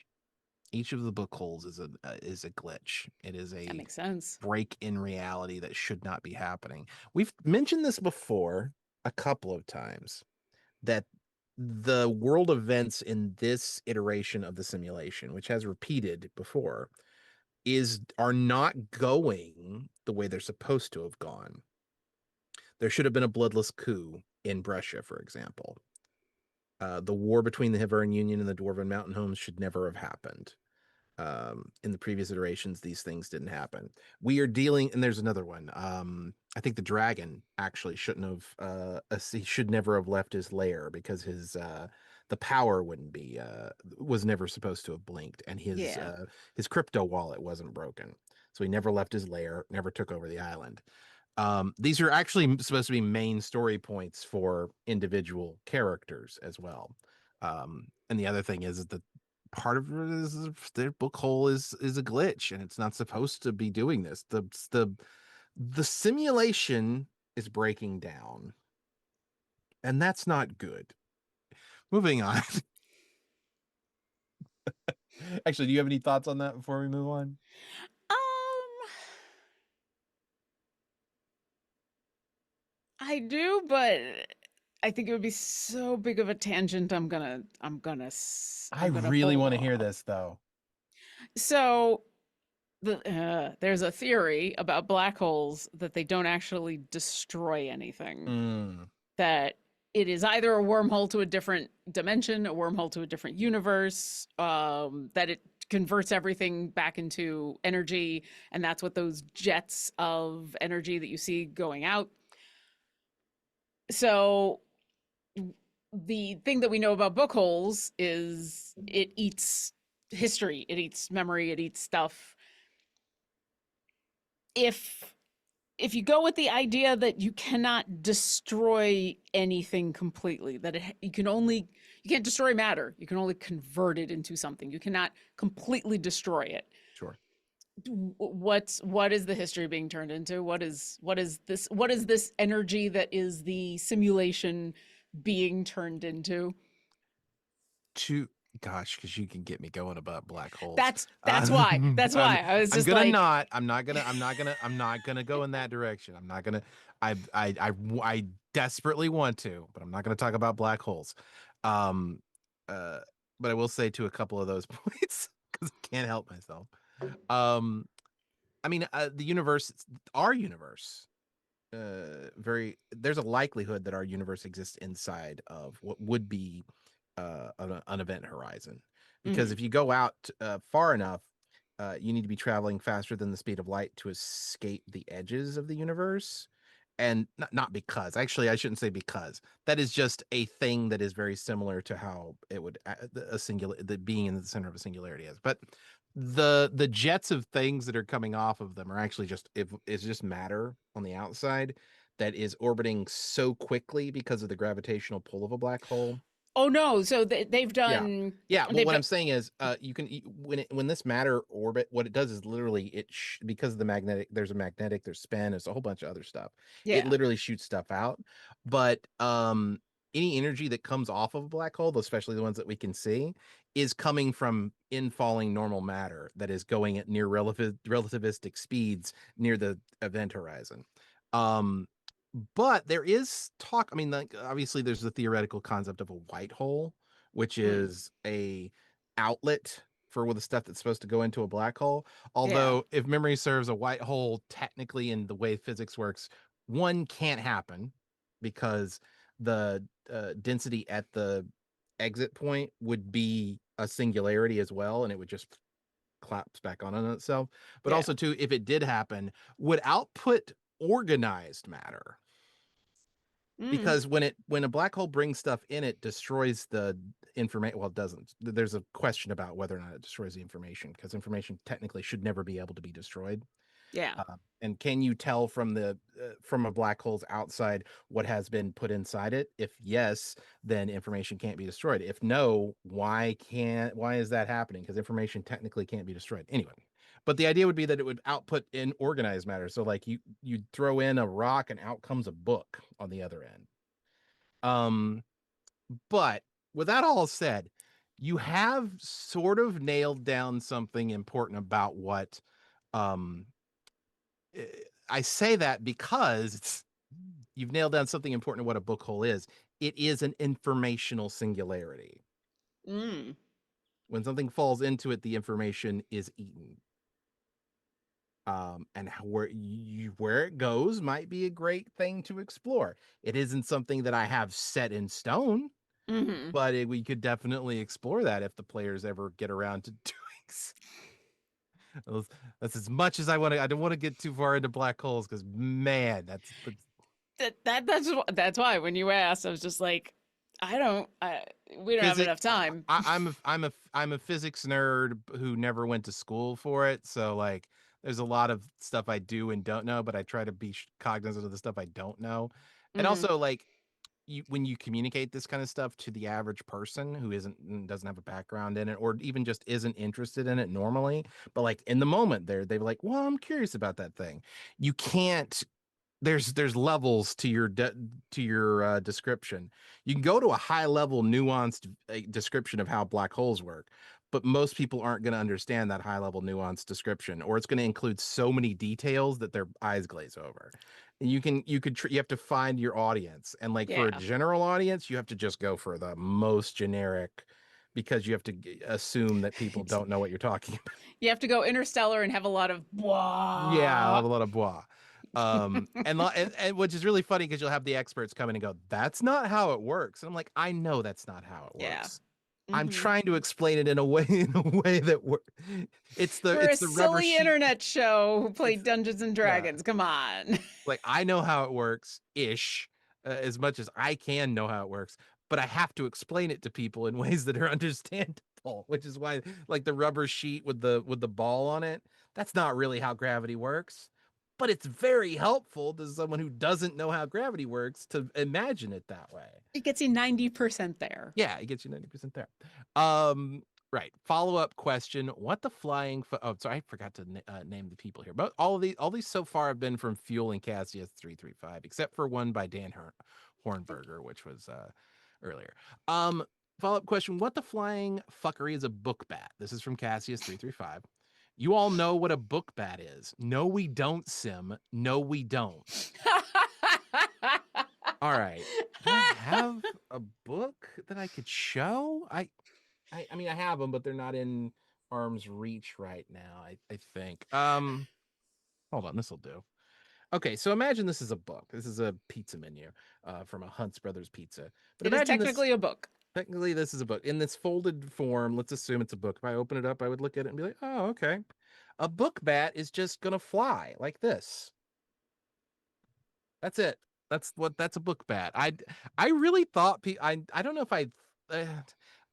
Each of the book holes is a glitch. It is that a makes sense. break in reality that should not be happening. We've mentioned this before a couple of times that the world events in this iteration of the simulation, which has repeated before, is are not going the way they're supposed to have gone. There should have been a bloodless coup in Brescia, for example. The war between the Hivernian Union and the Dwarven Mountain Homes should never have happened. In the previous iterations, these things didn't happen. We are dealing, and there's another one. I think the dragon actually shouldn't have. He should never have left his lair because the power wouldn't be was never supposed to have blinked, and Yeah. his crypto wallet wasn't broken, so he never left his lair, never took over the island. These are actually supposed to be main story points for individual characters as well. And the other thing is that part of it is their book hole is a glitch, and it's not supposed to be doing this. The simulation is breaking down, and that's not good. Moving on. Actually, do you have any thoughts on that before we move on? Um, I do, but I think it would be so big of a tangent. I I'm gonna really hold want to hear off. this though. So there's a theory about black holes that they don't actually destroy anything. Mm, That it is either a wormhole to a different dimension, a wormhole to a different universe, that it converts everything back into energy, and that's what those jets of energy that you see going out. So the thing that we know about book holes is it eats history, it eats memory, it eats stuff. If you go with the idea that you cannot destroy anything completely, that you can't destroy matter, you can only convert it into something, you cannot completely destroy it. sure. What is the history being turned into? What is this energy that is the simulation being turned into? To Gosh, because you can get me going about black holes. That's why. That's I'm why. I was I'm just gonna like, not. I'm not gonna go in that direction. I'm not gonna. I desperately want to, but I'm not gonna talk about black holes. Um, uh, but I will say to a couple of those points because I can't help myself. Um, I mean, the universe, our universe, very there's a likelihood that our universe exists inside of what would be an event horizon, because mhm, if you go out far enough, you need to be traveling faster than the speed of light to escape the edges of the universe. And not because, actually, I shouldn't say because, that is just a thing that is very similar to how it would a singular the being in the center of a singularity is. But the jets of things that are coming off of them are actually just, if it's just matter on the outside that is orbiting so quickly because of the gravitational pull of a black hole. oh no, so they've Yeah. done Yeah, well, they've what done I'm saying is, when this matter orbit, what it does is literally because of the magnetic, there's spin, there's a whole bunch of other stuff. It yeah. literally shoots stuff out, but any energy that comes off of a black hole, especially the ones that we can see, is coming from infalling normal matter that is going at near relativistic speeds near the event horizon. Um, but there is talk. I mean, like, obviously, there's the theoretical concept of a white hole, which Mm, is a outlet for the stuff that's supposed to go into a black hole. yeah. Although, if memory serves, a white hole, technically, in the way physics works, one can't happen because the density at the exit point would be a singularity as well, and it would just collapse back on itself. But Yeah. also, too, if it did happen, would output organized matter, Mm, because when a black hole brings stuff in, it destroys the information. Well, it doesn't. There's a question about whether or not it destroys the information, because information technically should never be able to be destroyed. yeah. And can you tell from the from a black hole's outside what has been put inside it? If yes, then information can't be destroyed. If no, why is that happening? Because information technically can't be destroyed anyway. But the idea would be that it would output in organized matter. So like you throw in a rock and out comes a book on the other end. Um, but with that all said, you have sort of nailed down something important about what um I say that because you've nailed down something important of what a book hole is. It is an informational singularity. Mm, When something falls into it, the information is eaten. And where it goes might be a great thing to explore. It isn't something that I have set in stone, hmm. but we could definitely explore that if the players ever get around to doing so. That's as much as I want to. I don't want to get too far into black holes because, man, that's That's why when you asked, I was just like, we don't have physics. enough time. I'm a physics nerd who never went to school for it. So like, there's a lot of stuff I do and don't know, but I try to be cognizant of the stuff I don't know. And Hmm. also, like, when you communicate this kind of stuff to the average person who doesn't have a background in it, or even just isn't interested in it normally, but like in the moment they're like, well, I'm curious about that thing. You can't there's levels to your description. You can go to a high level nuanced description of how black holes work, but most people aren't going to understand that high level nuanced description, or it's going to include so many details that their eyes glaze over. And you have to find your audience, and like for a Yeah. general audience you have to just go for the most generic, because you have to assume that people don't know what you're talking. You have to go interstellar and have a lot of Yeah, I'll blah. have a lot of blah. And which is really funny because you'll have the experts come in and go, "That's not how it works." And I'm like, "I know that's not how it Yeah. works. I'm Hmm. trying to explain it in a way that works. We're a It's the rubber silly sheet. internet show who It's played Dungeons and yeah. Dragons. Come on. Like, I know how it works ish, as much as I can know how it works, but I have to explain it to people in ways that are understandable, which is why, like, the rubber sheet with the ball on it, that's not really how gravity works, but it's very helpful to someone who doesn't know how gravity works to imagine it that way. It gets you 90% there. Yeah, it gets you 90% there. Um, Right. Follow-up question. What the flying oh, sorry, I forgot to name the people here. But all these so far have been from Fuel and Cassius 335, except for one by Dan Hornberger, which was earlier. Um, Follow-up question. What the flying fuckery is a book bat? This is from Cassius 335. You all know what a book bat is. No, we don't, Sim. No, we don't. All right. Do I have a book that I could show? I mean, I have them, but they're not in arm's reach right now. I think. Hold on, this will do. Okay, so imagine this is a book. This is a pizza menu, from a Hunt's Brothers Pizza. But It is imagine this. technically a book. Technically, this is a book in this folded form. Let's assume it's a book. If I open it up, I would look at it and be like, "Oh, okay." A book bat is just gonna fly like this. That's it. That's a book bat. I really thought I don't know if uh,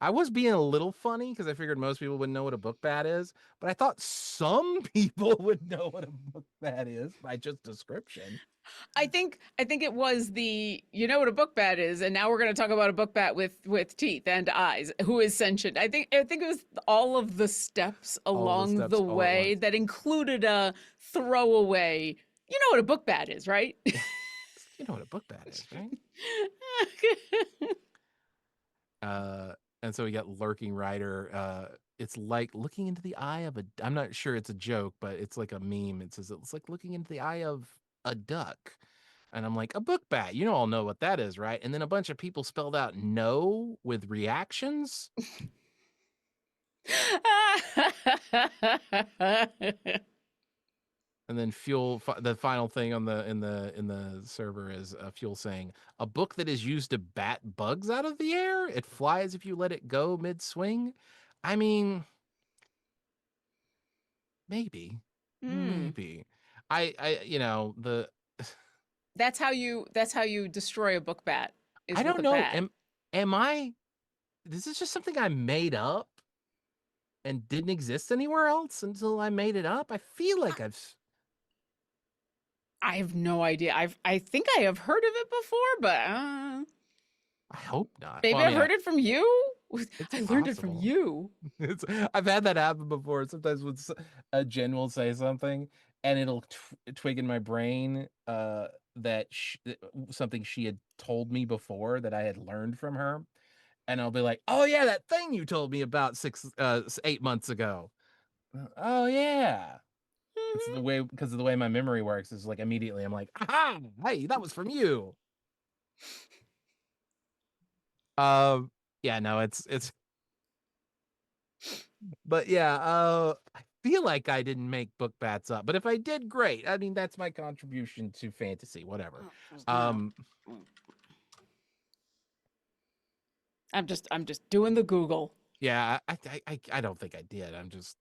I was being a little funny because I figured most people wouldn't know what a book bat is, but I thought some people would know what a book bat is by just description. I think it was the you know what a book bat is, and now we're going to talk about a book bat with teeth and eyes who is sentient. I think it was all of the steps All of the along steps the all at way once. that included a throwaway. You know what a book bat is, right? You know what a book bat is, right? Uh, and so we got lurking rider. It's like looking into the eye of a. I'm not sure it's a joke, but it's like a meme. It says it's like looking into the eye of a duck, and I'm like a book bat. You all know what that is, right? And then a bunch of people spelled out no with reactions, and then fuel. The final thing on the in the server is fuel saying a book that is used to bat bugs out of the air. It flies if you let it go mid swing. I mean, maybe. Hmm. Maybe. The That's how you destroy a book bat I is with don't a know. bat. Am I this is just something I made up and didn't exist anywhere else until I made it up? I feel like I have no idea. I think I have heard of it before, but I hope not. Well, maybe I I've mean, heard it from you. it's I learned it from possible. you. It's I've had that happen before. Sometimes when a Jen will say something and it'll twig in my brain that something she had told me before that I had learned from her, and I'll be like, "Oh yeah, that thing you told me about 8 months ago." Oh yeah. It's the way because of the way my memory works is like immediately I'm like, "Aha! Hey, that was from you." Um yeah, no, it's but yeah, I feel like I didn't make book bats up, but if I did, great. I mean, that's my contribution to fantasy, whatever. No. Um, I'm just doing the Google. yeah, I don't think I did. I'm just,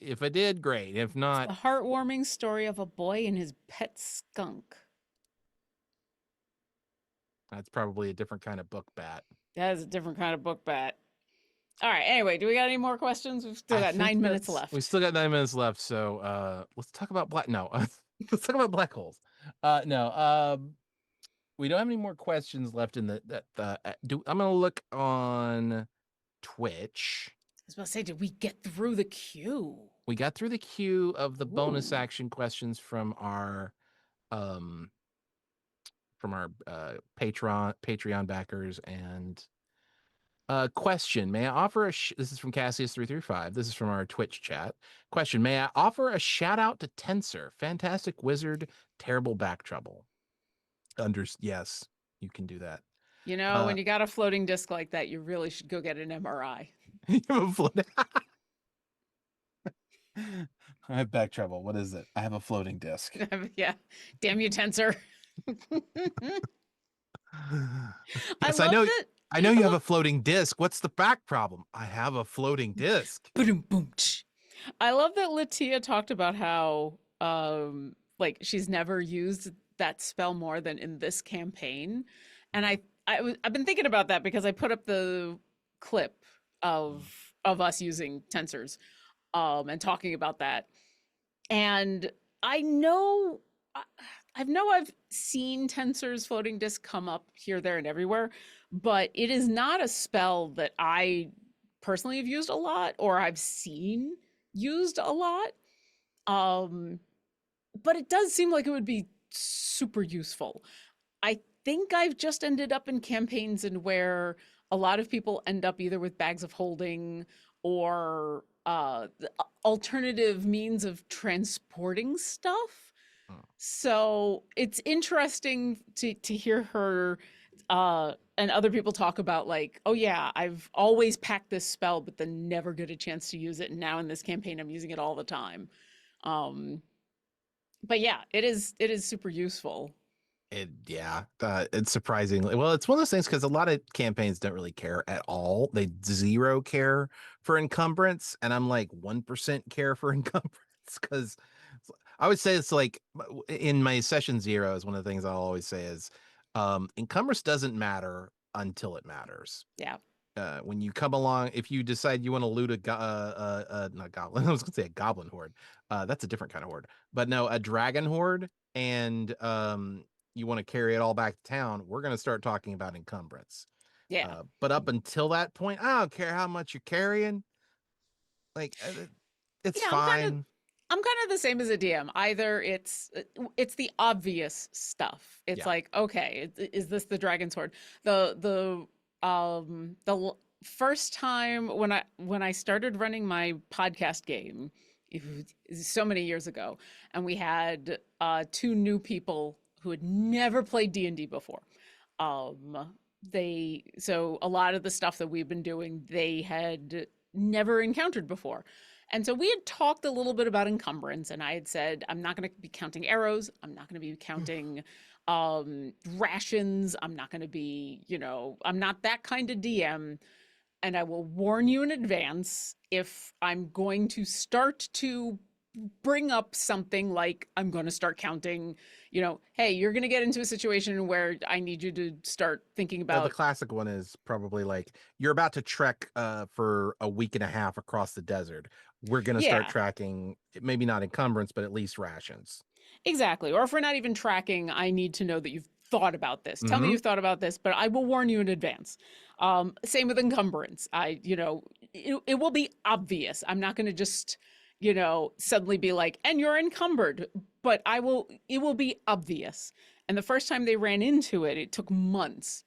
if I did, great. If It's not, the heartwarming story of a boy and his pet skunk. that's probably a different kind of book bat. That is a different kind of book bat. All right. Anyway, do we got any more questions? We've still I got think 9 minutes we left. still got 9 minutes left, so let's talk about black. No, let's talk about black holes. No, we don't have any more questions left in the. I'm gonna look on Twitch. I was about to say, did we get through the queue? We got through the queue of the bonus Ooh. action questions um from our Patreon backers and question, may I offer this is from Cassius 335. This is from our Twitch chat. Question, may I offer a shout out to Tensor, fantastic wizard, terrible back trouble. Yes, you can do that. You know, Uh when you got a floating disc like that, you really should go get an MRI. you have a float- I have back trouble. What is it? I have a floating disc. Yeah. Damn you, Tensor. I Yes, I love know. that. I know I you have love a floating disc. What's the back problem? I have a floating disc. boom boom. I love that Latia talked about how like she's never used that spell more than in this campaign. And I've been thinking about that because I put up the clip of us using tensors and talking about that. And I know I I've seen Tensor's floating disk come up here, there, and everywhere, but it is not a spell that I personally have used a lot or I've seen used a lot. Um, but it does seem like it would be super useful. I think I've just ended up in campaigns in where a lot of people end up either with bags of holding or alternative means of transporting stuff. Hmm. So it's interesting to hear her and other people talk about like, oh yeah, I've always packed this spell, but then never get a chance to use it. And now in this campaign, I'm using it all the time. Um, but yeah, it is super useful. It's surprisingly well. It's one of those things because a lot of campaigns don't really care at all. They zero care for encumbrance, and I'm like 1% care for encumbrance because I would say it's like in my session zero is one of the things I'll always say is encumbrance doesn't matter until it matters. Yeah. When you come along, if you decide you want to loot not goblin, I was gonna say a goblin horde. That's a different kind of horde, but no, a dragon horde, and you want to carry it all back to town. We're gonna start talking about encumbrance. Yeah. But up until that point, I don't care how much you're carrying. Like, it's Yeah, I'm kind of fine. I'm kind of the same as a DM. Either it's the obvious stuff. It's Yeah. like, okay, is this the dragon sword? The first time when I started running my podcast game, it was so many years ago, and we had two new people who had never played D&D before. They so a lot of the stuff that we've been doing, they had never encountered before. And so we had talked a little bit about encumbrance, and I had said, I'm not going to be counting arrows. I'm not going to be counting rations. I'm not going to be, I'm not that kind of DM. And I will warn you in advance if I'm going to start to bring up something like I'm going to start counting, hey, you're going to get into a situation where I need you to start thinking The about, classic one is probably like you're about to trek for a week and a half across the desert. We're gonna start yeah, tracking maybe not encumbrance, but at least rations. exactly. Or if we're not even tracking, I need to know that you've thought about this. Tell me Mm-hmm. you've thought about this, but I will warn you in advance. Same with encumbrance. It will be obvious. I'm not going to just, suddenly be like, and you're encumbered, but it will be obvious. And the first time they ran into it, it took months,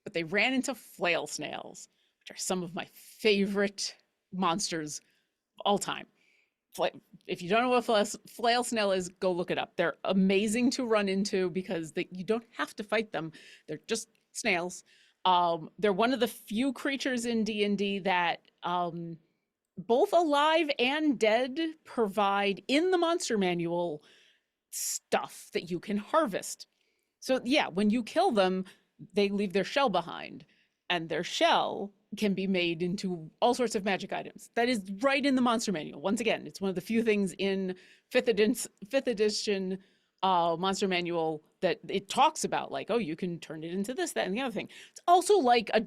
but they ran into flail snails, which are some of my favorite monsters of all time. If you don't know what flail snail is, go look it up. They're amazing to run into because you don't have to fight them. They're just snails. They're one of the few creatures in D&D that both alive and dead provide in the monster manual stuff that you can harvest. So yeah, when you kill them, they leave their shell behind, and their shell can be made into all sorts of magic items. That is right in the monster manual. Once again, it's one of the few things in fifth edition monster manual that it talks about, like, oh, you can turn it into this, that, and the other thing. It's also like a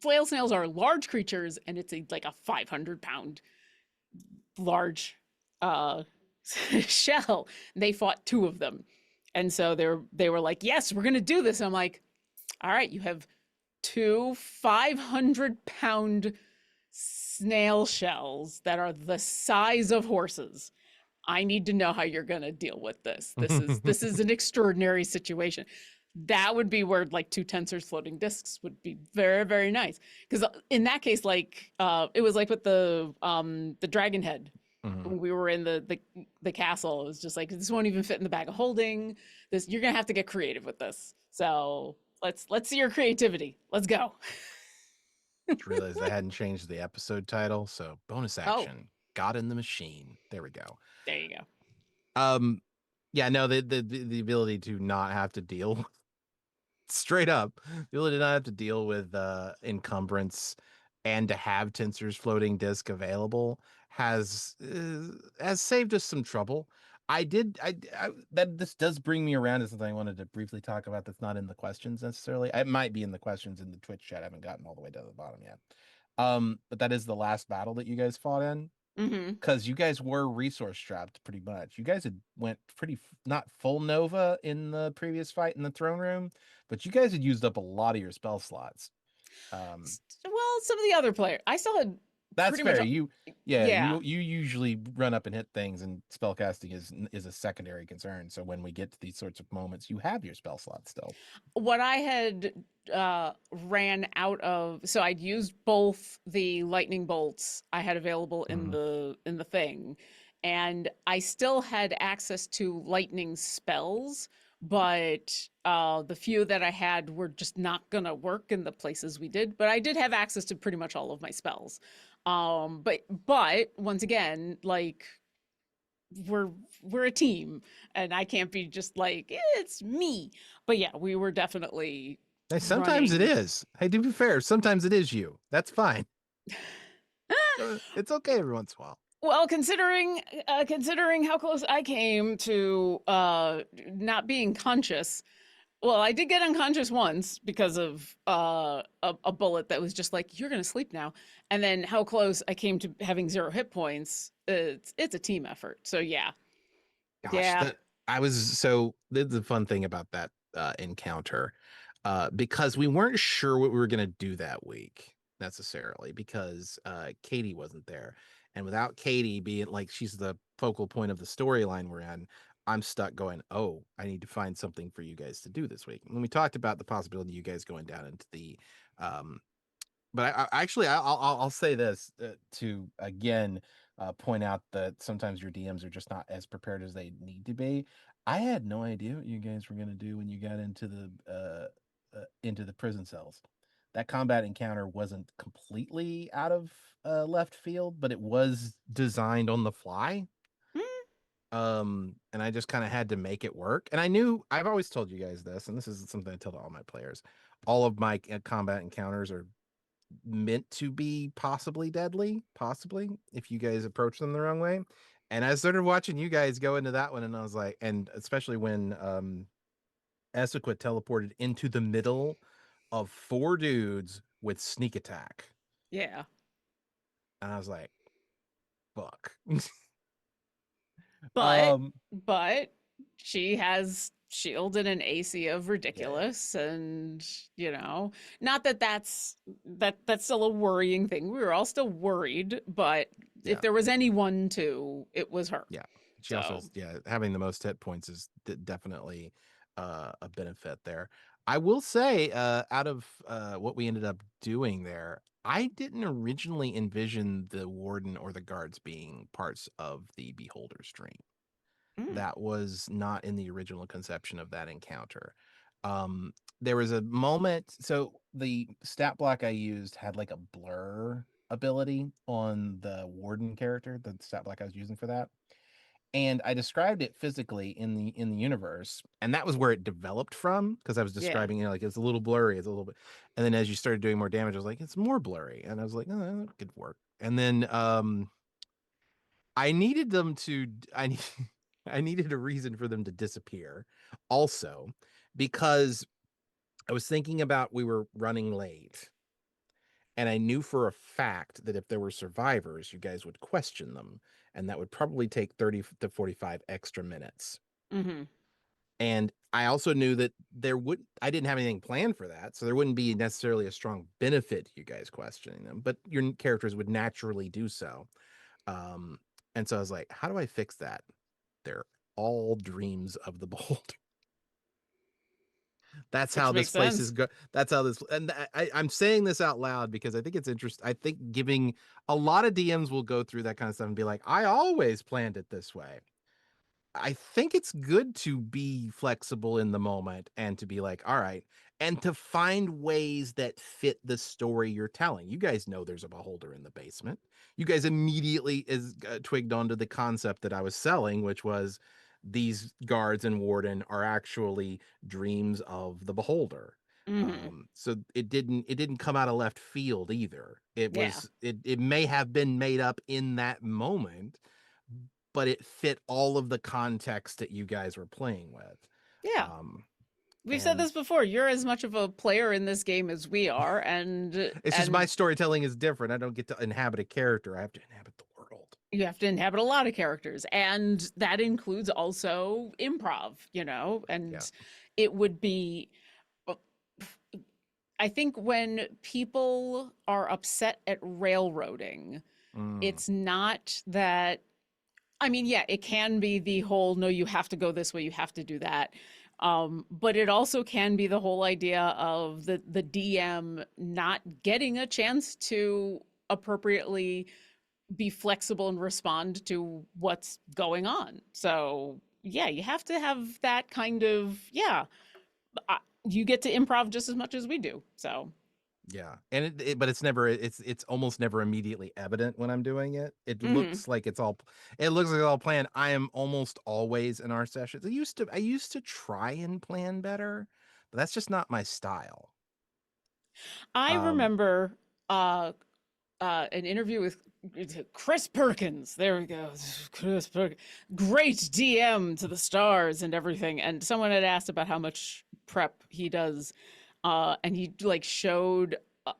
flail snails are large creatures, and it's like a 500-pound large uh shell. They fought two of them. And so they were like, yes, we're gonna do this. And I'm like, all right, you have two 500-pound snail shells that are the size of horses. I need to know how you're going to deal with this. This is an extraordinary situation. That would be where like two tensors floating discs would be very, very nice. Because in that case, like it was like with the dragon head Mm-hmm. when we were in the castle. It was just like, this won't even fit in the bag of holding. This, you're gonna have to get creative with this. So let's see your creativity. Let's go. Just realized I hadn't changed the episode title, so bonus Oh, action. God in the Machine. There we go. there you go. Um, yeah, no, the ability to not have to deal straight up, the ability to not have to deal with encumbrance and to have Tensor's floating disk available has saved us some trouble. I that this does bring me around to something I wanted to briefly talk about that's not in the questions necessarily. It might be in the questions in the Twitch chat. I haven't gotten all the way to the bottom yet. But that is the last battle that you guys fought in Mm-hmm. because you guys were resource strapped pretty much. You guys had went pretty not full Nova in the previous fight in the throne room, but you guys had used up a lot of your spell slots. Um, Well, some of the other players, I still had that's pretty much, fair. Yeah, yeah. you usually run up and hit things, and spellcasting is a secondary concern. So when we get to these sorts of moments, you have your spell slot still. What I had ran out of, so I'd used both the lightning bolts I had available Mhm. in the thing, and I still had access to lightning spells, but the few that I had were just not gonna work in the places we did. But I did have access to pretty much all of my spells. But once again, like we're we're a team, and I can't be just like it's me. But yeah, we were definitely Hey, sometimes it running. is. Hey, to be fair, sometimes it is you. That's fine. It's okay every once in a while. Well, considering how close I came to not being conscious. Well, I did get unconscious once because of a bullet that was just like, you're gonna sleep now. And then how close I came to having 0 hit points. It's a team effort. So yeah. Gosh, Yeah. that I was so the fun thing about that encounter, because we weren't sure what we were gonna do that week necessarily because Katie wasn't there, and without Katie being like she's the focal point of the storyline we're in, I'm stuck going, oh, I need to find something for you guys to do this week. When we talked about the possibility of you guys going down into the um, but I actually I'll say this to again point out that sometimes your DMs are just not as prepared as they need to be. I had no idea what you guys were gonna do when you got into the prison cells. That combat encounter wasn't completely out of left field, but it was designed on the fly. Mm, And I just kind of had to make it work. And I knew I've always told you guys this, and this is something I tell to all my players. All of my combat encounters are meant to be possibly deadly, possibly if you guys approach them the wrong way. And I started watching you guys go into that one, and I was like, and especially when Essequit teleported into the middle of four dudes with sneak attack, yeah. and I was like, fuck. But um, but she has shield and an AC of yeah, ridiculous, and not that that's still a worrying thing. We were all still worried, but if yeah. there was anyone to, it was her. Yeah. She also So, is, yeah, having the most hit points is definitely a benefit there. I will say, out of what we ended up doing there, I didn't originally envision the warden or the guards being parts of the beholder's dream. mm, That was not in the original conception of that encounter. There was a moment, so the stat block I used had like a blur ability on the warden character, the stat block I was using for that, and I described it physically in the universe, and that was where it developed from because I was yeah. describing it like it's a little blurry, it's a little bit, and then as you started doing more damage, I was like, it's more blurry, and I was like, oh, that could work. And then I needed them to, I need, I needed a reason for them to disappear, also because I was thinking about we were running late. And I knew for a fact that if there were survivors, you guys would question them, and that would probably take 30 to 45 extra minutes. Hmm. And I also knew that I didn't have anything planned for that, so there wouldn't be necessarily a strong benefit to you guys questioning them, but your characters would naturally do so. Um, and so I was like, how do I fix that? They're all dreams of the beholder. That's how Which this makes place is sense. go. That's how this. And I'm saying this out loud because I think it's interesting. I think giving a lot of DMs will go through that kind of stuff and be like, I always planned it this way. I think it's good to be flexible in the moment and to be like, all right, and to find ways that fit the story you're telling. You guys know there's a beholder in the basement. You guys immediately is twigged onto the concept that I was selling, which was these guards and warden are actually dreams of the beholder. Hmm. So it didn't come out of left field either. Yeah. It may have been made up in that moment, but it fit all of the context that you guys were playing with. Yeah. Um, We've said and this before. You're as much of a player in this game as we are, and it's just my and storytelling is different. I don't get to inhabit a character. I have to inhabit the world. you have to inhabit a lot of characters, and that includes also improv, Yeah. and it would be I think when people are upset at railroading, Mm, it's not that, I mean, yeah, it can be the whole no, you have to go this way, you have to do that. But it also can be the whole idea of the DM not getting a chance to appropriately be flexible and respond to what's going on. So, yeah, you have to have that kind of, yeah, you get to improv just as much as we do. So, yeah, and but it's never it's almost never immediately evident when I'm doing it. mhm. It looks like it's all planned. I am almost always in our sessions. I used to try and plan better, but that's just not my style. I Um, remember uh, an interview with Chris Perkins. There we go. Chris Perkins. Great DM to the stars and everything. And someone had asked about how much prep he does. And he like showed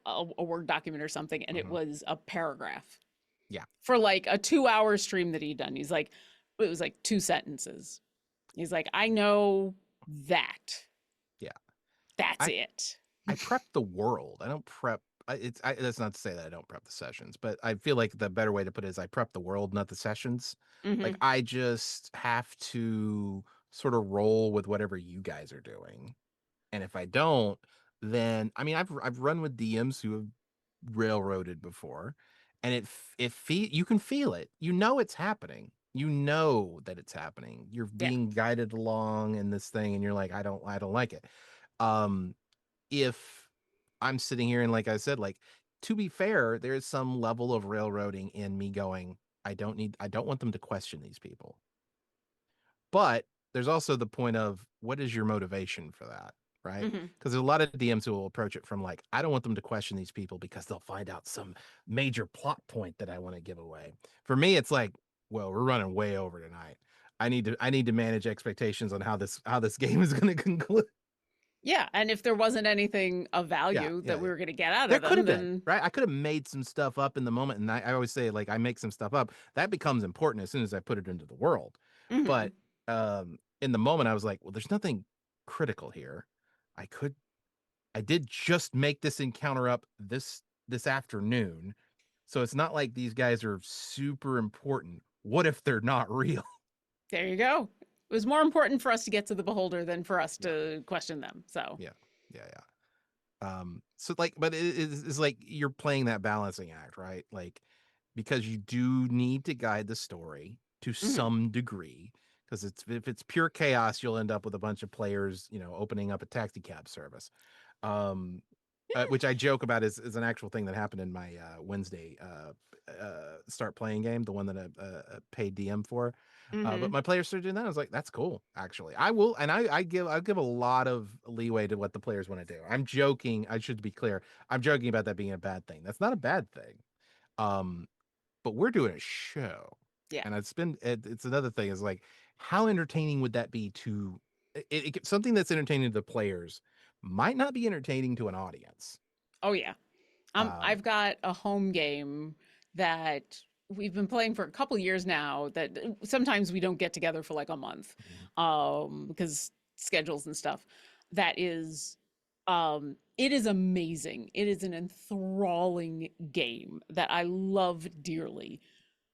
a Word document or something, and it mhm. was a paragraph Yeah, for like a 2 hour stream that he'd done. He's like, it was like two sentences. He's like, I know that. yeah. That's I it. I prep the world. I don't prep. That's not to say that I don't prep the sessions, but I feel like the better way to put it is I prep the world, not the sessions. Like Hmm. I just have to sort of roll with whatever you guys are doing, and if I don't, then I mean I've run with DMs who have railroaded before, and you can feel it. You know it's happening. You know that it's happening. You're Yeah. being guided along in this thing, and you're like, I don't like it. Um, if I'm sitting here and like I said, like to be fair, there is some level of railroading in me going, I don't want them to question these people. But there's also the point of what is your motivation for that? Right. Hmm. Because there's a lot of DMs who will approach it from like, I don't want them to question these people because they'll find out some major plot point that I want to give away. For me, it's like, well, we're running way over tonight. I need to manage expectations on how this game is going to conclude. Yeah. And if there wasn't anything of Yeah, value that yeah, we yeah. were going to get out There of could them, have been, then right? I could have made some stuff up in the moment, and I always say, like, I make some stuff up. That becomes important as soon as I put it into the world. mhm. But in the moment, I was like, well, there's nothing critical here. I could, I did just make this encounter up this afternoon, so it's not like these guys are super important. What if they're not real? There you go. It was more important for us to get to the beholder than for us Yeah, to question them. So, yeah, yeah, yeah. So like, but it's like you're playing that balancing act, right? Like, because you do need to guide the story to mhm. some degree. Because if it's pure chaos, you'll end up with a bunch of players, you know, opening up a taxi cab service. Um, which I joke about is an actual thing that happened in my Wednesday start playing game, the one that I paid DM for. But Mhm. my players started doing that. I was like, that's cool, actually. And I give a lot of leeway to what the players want to do. I'm joking. I should be clear. I'm joking about that being a bad thing. That's not a bad thing. Um, but we're doing a show, Yeah. and it's another thing is like how entertaining would that be to something that's entertaining to the players might not be entertaining to an audience. Oh yeah. Um, I've got a home game that we've been playing for a couple years now that sometimes we don't get together for like a month mhm, because schedules and stuff. That is it is amazing. It is an enthralling game that I love dearly.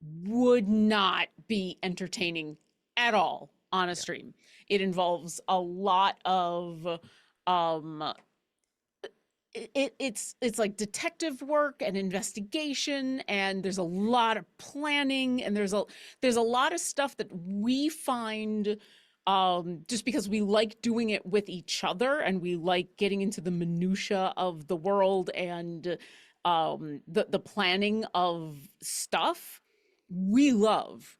Would not be entertaining at all on a yeah, stream. It involves a lot of um it's like detective work and investigation, and there's a lot of planning, and there's a lot of stuff that we find just because we like doing it with each other and we like getting into the minutia of the world and the planning of stuff we love,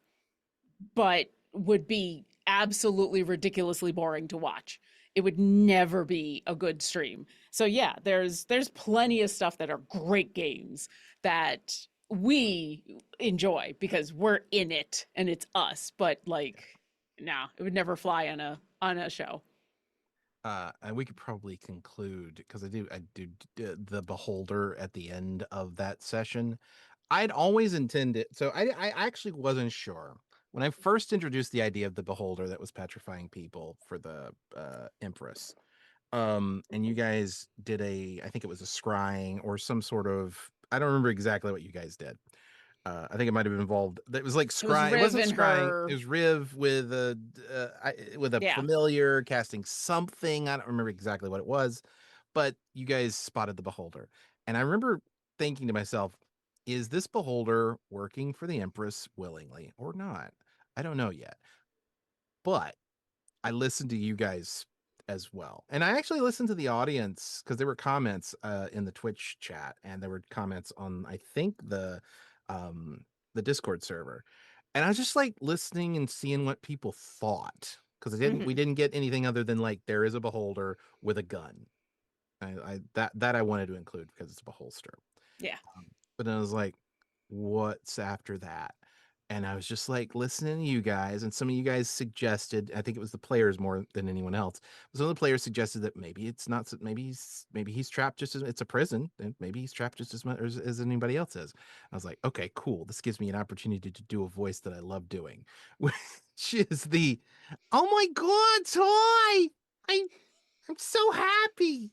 but would be absolutely ridiculously boring to watch. It would never be a good stream. So yeah, there's plenty of stuff that are great games that we enjoy because we're in it and it's us. But yeah. like, no, it would never fly on a show. And we could probably conclude because I do the beholder at the end of that session. I'd always intended, so I actually wasn't sure when I first introduced the idea of the beholder that was petrifying people for the Empress. And you guys did I think it was a scrying or some sort of, I don't remember exactly what you guys did. I think it might have involved. It was like It was scrying. It Riv wasn't and scrying. It her. was Riv with a Yeah. familiar casting something. I don't remember exactly what it was, but you guys spotted the beholder, and I remember thinking to myself, "Is this beholder working for the Empress willingly or not? I don't know yet." But I listened to you guys as well. And I actually listened to the audience because there were comments in the Twitch chat and there were comments on I think um the Discord server. And I was just like listening and seeing what people thought because we Hmm. didn't get anything other than like there is a beholder with a gun. That I wanted to include because it's a beholster. Yeah. But then I was like, what's after that? And I was just like listening to you guys, and some of you guys suggested, I think it was the players more than anyone else. Some of the players suggested that maybe it's not, maybe he's trapped just as it's a prison, and maybe he's trapped just as much as anybody else is. I was like, okay, cool. This gives me an opportunity to do a voice that I love doing, which is the, oh my god, Toy! I I'm so happy.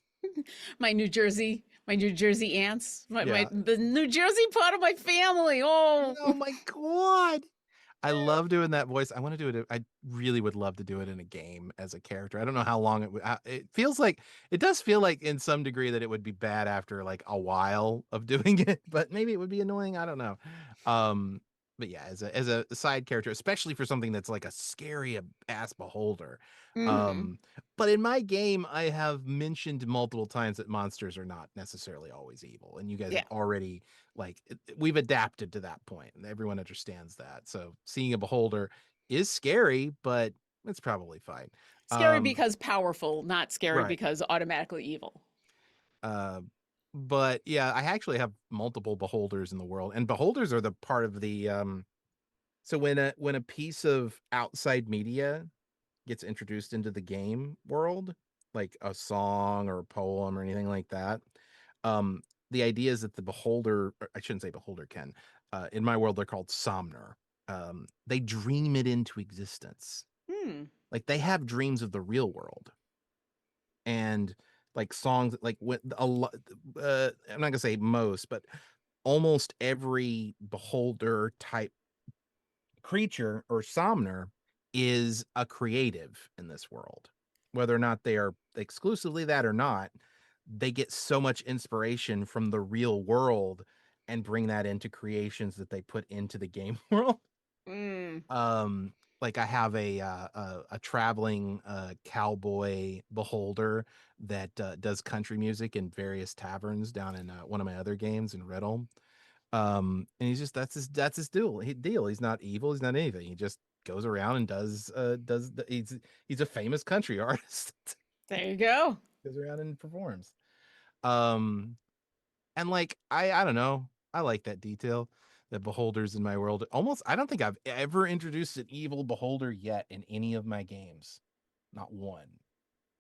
My New Jersey aunts, Yeah. the New Jersey part of my family. Oh, Oh my god. I love doing that voice. I want to do it. I really would love to do it in a game as a character. I don't know how long it would. It feels like it does feel like in some degree that it would be bad after like a while of doing it, but maybe it would be annoying. I don't know. Um, but yeah, as a side character, especially for something that's like a scary ass beholder. hmm. Um, but in my game, I have mentioned multiple times that monsters are not necessarily always evil, and you guys Yeah. have already like we've adapted to that point and everyone understands that, so seeing a beholder is scary but it's probably fine. Scary um because powerful, not scary right. because automatically evil. uh but yeah, I actually have multiple beholders in the world, and beholders are the part of the so when a piece of outside media gets introduced into the game world, like a song or a poem or anything like that, um, the idea is that the beholder, or I shouldn't say beholder, Ken. In my world, they're called somner. They dream it into existence. Hmm. Like they have dreams of the real world, and like songs, like what a lot. I'm not gonna say most, but almost every beholder type creature or somner is a creative in this world. Whether or not they are exclusively that or not, they get so much inspiration from the real world and bring that into creations that they put into the game world. Hmm. Um, like I have a traveling cowboy beholder that does country music in various taverns down in one of my other games in Riddle. And he's just that's his deal. He's not evil. He's not anything. He just goes around and he's a famous country artist. There you go. Goes around and performs. Um, and like I don't know. I like that detail. The beholders in my world. Almost, I don't think I've ever introduced an evil beholder yet in any of my games. Not one.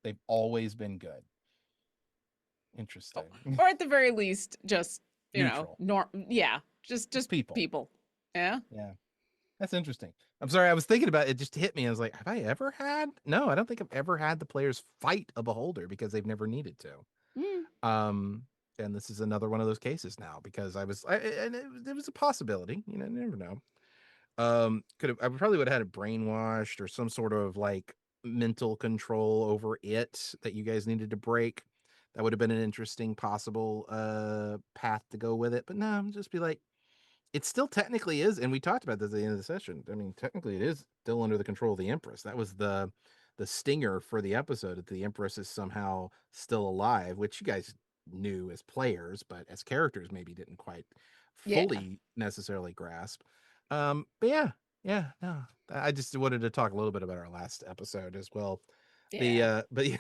They've always been good. Oh, Interesting. or at the very least, just Neutral. yeah, Just just people. people. Yeah. Yeah. That's interesting. I'm sorry, I was thinking about it, it just hit me. I was like, have I ever had? No, I don't think I've ever had the players fight a beholder because they've never needed to. Mm. Um, and this is another one of those cases now because and it was a possibility. You know, you never know. Could have I probably would have had it brainwashed or some sort of like mental control over it that you guys needed to break. That would have been an interesting possible path to go with it. But no, just be like, it still technically is, and we talked about this at the end of the session. I mean, technically, it is still under the control of the Empress. That was the stinger for the episode that the Empress is somehow still alive, which you guys knew as players, but as characters maybe didn't quite Yeah. fully necessarily grasp. But yeah, yeah, no, I just wanted to talk a little bit about our last episode as well. The Yeah. but yeah,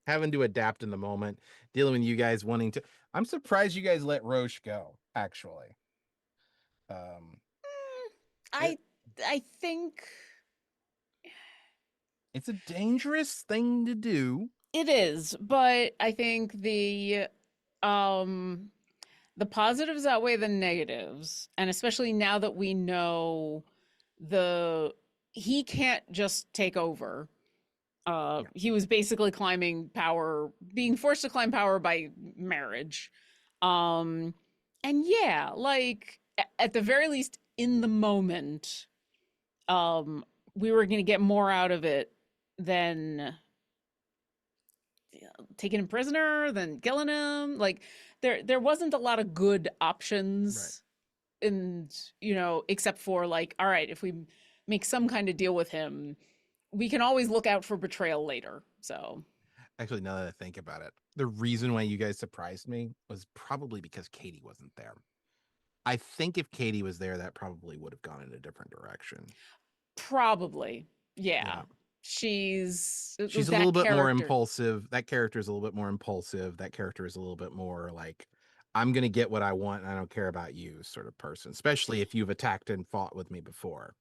having to adapt in the moment, dealing with you guys wanting to. I'm surprised you guys let Roche go. Actually, um, Mm, it I I think it's a dangerous thing to do. it is, but I think um the positives outweigh the negatives, and especially now that we know the he can't just take over. Yeah. He was basically climbing power, being forced to climb power by marriage. Um, and yeah, like at the very least, in the moment, um, we were going to get more out of it than taking him prisoner, than killing him. Like there wasn't a lot of good Right. options, and except for like, all right, if we make some kind of deal with him, we can always look out for betrayal later. So Actually, now that I think about it, the reason why you guys surprised me was probably because Katie wasn't there. I think if Katie was there, that probably would have gone in a different direction. probably, yeah, Yeah. she's She's a little that bit more character. impulsive. That character is a little bit more impulsive. That character is a little bit more like, I'm going to get what I want and I don't care about you sort of person, especially if you've attacked and fought with me before.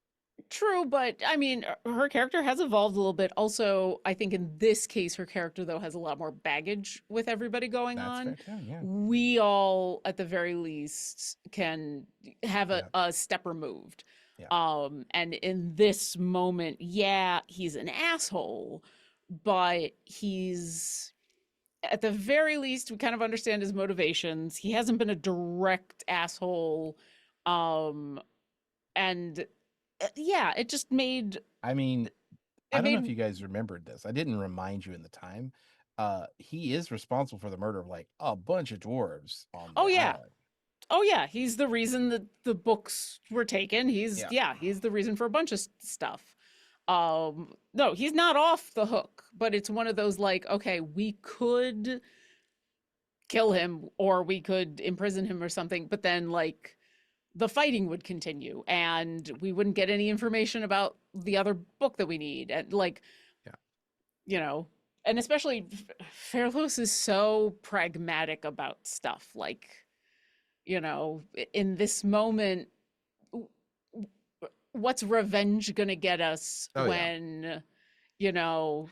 True, but I mean, her character has evolved a little bit. Also, I think in this case, her character, though, has a lot more baggage with everybody going That's on. fair too. Yeah. We all, at the very least, can have a, Yeah. a step removed. Yeah. And in this moment, yeah, he's an asshole, but he's, at the very least, we kind of understand his motivations. He hasn't been a direct asshole. Um, and yeah, it just made I mean, I it don't know if made you guys remembered this. I didn't remind you in the time. He is responsible for the murder of like a bunch of dwarves on oh the yeah. island. Oh yeah, he's the reason that the books were taken. He's Yeah. yeah, he's the reason for a bunch of stuff. No, he's not off the hook, but it's one of those like, okay, we could kill him or we could imprison him or something, but then like the fighting would continue and we wouldn't get any information about the other book that we need. And like, Yeah. you know, and especially Fairless is so pragmatic about stuff. Like, in this moment, what's revenge gonna get us Oh yeah. when, you know,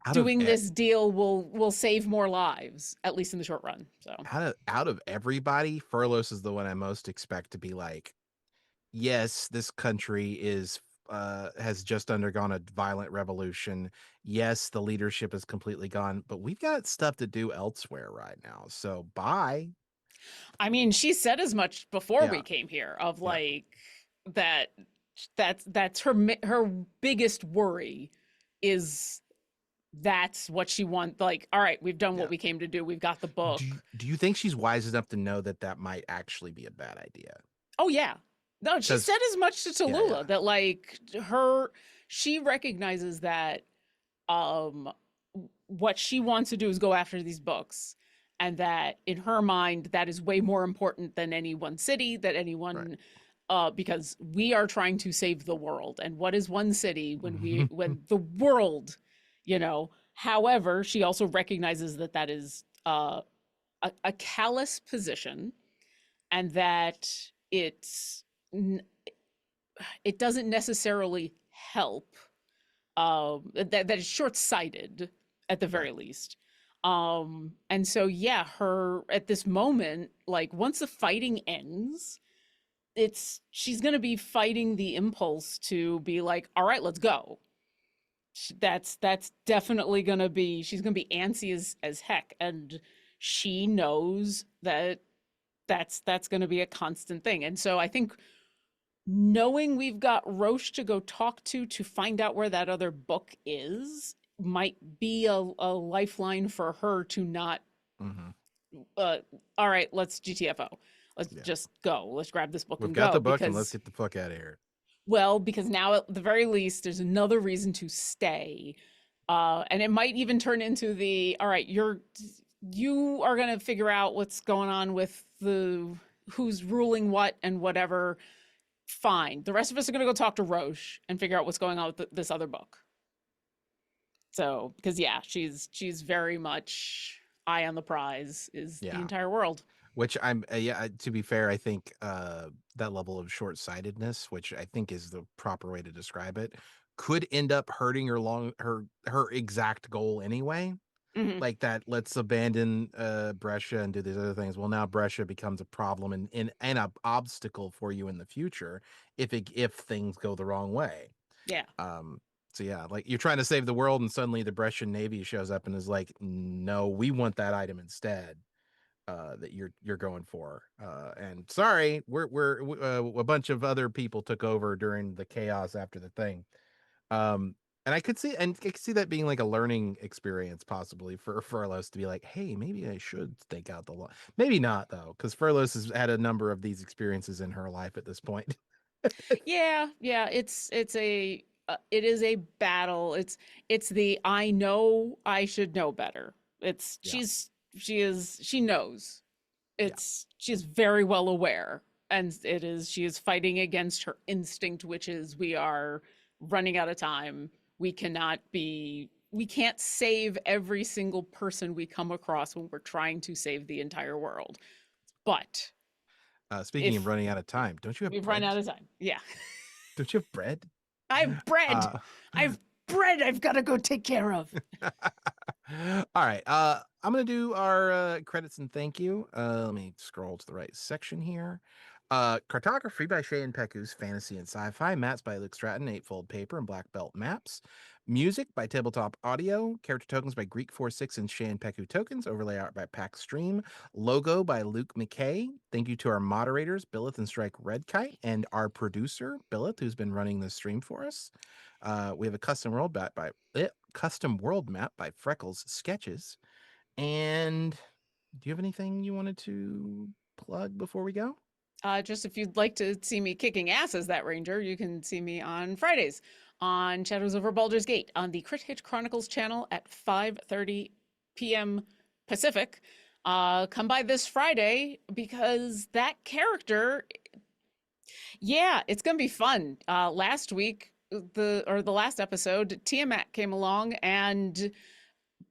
Out of doing e- this deal will save more lives, at least in the short run. So out of everybody, Furlos is the one I most expect to be like, yes, this country is has just undergone a violent revolution. Yes, the leadership is completely gone, but we've got stuff to do elsewhere right now. So bye. I mean, she said as much before Yeah. we came here of Yeah. like that that's her biggest worry is that's what she wants. Like, all right, we've done Yeah. what we came to do. We've got the Do book. you, do you think she's wise enough to know that that might actually be a bad idea? Oh yeah. No, she Because said as much to yeah, yeah, Tallulah that like she recognizes that um what she wants to do is go after these books, and that in her mind that is way more important than any one city, that right. anyone because we are trying to save the world, and what is one city when the world, however, she also recognizes that that is a callous position, and that it's it doesn't necessarily help, that is short-sighted at the very Right. least. And so yeah, her at this moment, like once the fighting ends, she's going to be fighting the impulse to be like, all right, let's go. That's definitely going to be, she's going to be antsy as heck, and she knows that that's going to be a constant thing. And so I think knowing we've got Roche to go talk to find out where that other book is might be a lifeline for her to not, Hmm. uh, all right, let's GTFO. Let's Yeah. just go. Let's grab this book We've and got go the book and let's because, get the fuck out of here. well, because now at the very least, there's another reason to stay. And it might even turn into the, all right, you are going to figure out what's going on with the who's ruling what and whatever. Fine. The rest of us are going to go talk to Roche and figure out what's going on with this other book. So, because yeah, she's very much eye on the prize is the Yeah. entire world. Which I'm yeah, to be fair, I think that level of short-sightedness, which I think is the proper way to describe it, could end up hurting her exact goal anyway. Hmm. Like that, let's abandon Brescia and do these other things. Well, now Brescia becomes a problem and an obstacle for you in the future if things go the wrong way. Yeah. Um, So yeah, like you're trying to save the world, and suddenly the British Navy shows up and is like, "No, we want that item instead." That you're going for. And sorry, we're a bunch of other people took over during the chaos after the thing. Um, and I could see that being like a learning experience possibly for Furlos to be like, hey, maybe I should stake out the law. Maybe not though, because Furlos has had a number of these experiences in her life at this point. Yeah, yeah, it is a battle. It's the I know I should know better. It's Yeah, she knows. yeah. She's very well aware, and she is fighting against her instinct, which is we are running out of time. We can't save every single person we come across when we're trying to save the entire world. But Speaking of if running out of time, don't you have we've run out bread? of time, yeah. Don't you have bread? I've bread. Uh, I've bread I've got to go take care of. All right. I'm gonna do our credits and thank you. Let me scroll to the right section here. Cartography by Shay and Peku's Fantasy and Sci-Fi. Maps by Luke Stratton, Eightfold Paper and Black Belt Maps. Music by Tabletop Audio. Character tokens by Greek 46 and Shay and Peku Tokens. Overlay art by Pack Stream. Logo by Luke McCay. Thank you to our moderators, Billith and Strike Redkite, and our producer, Billith, who's been running the stream for us. We have a custom world map by Freckles Sketches. And do you have anything you wanted to plug before we go? Just if you'd like to see me kicking ass as that ranger, you can see me on Fridays on Shadows over Baldur's Gate on the Crit Hit Chronicles channel at 5:30 p.m. Pacific. Come by this Friday because that character, yeah, it's gonna be fun. Last week, the last episode, Tiamat came along and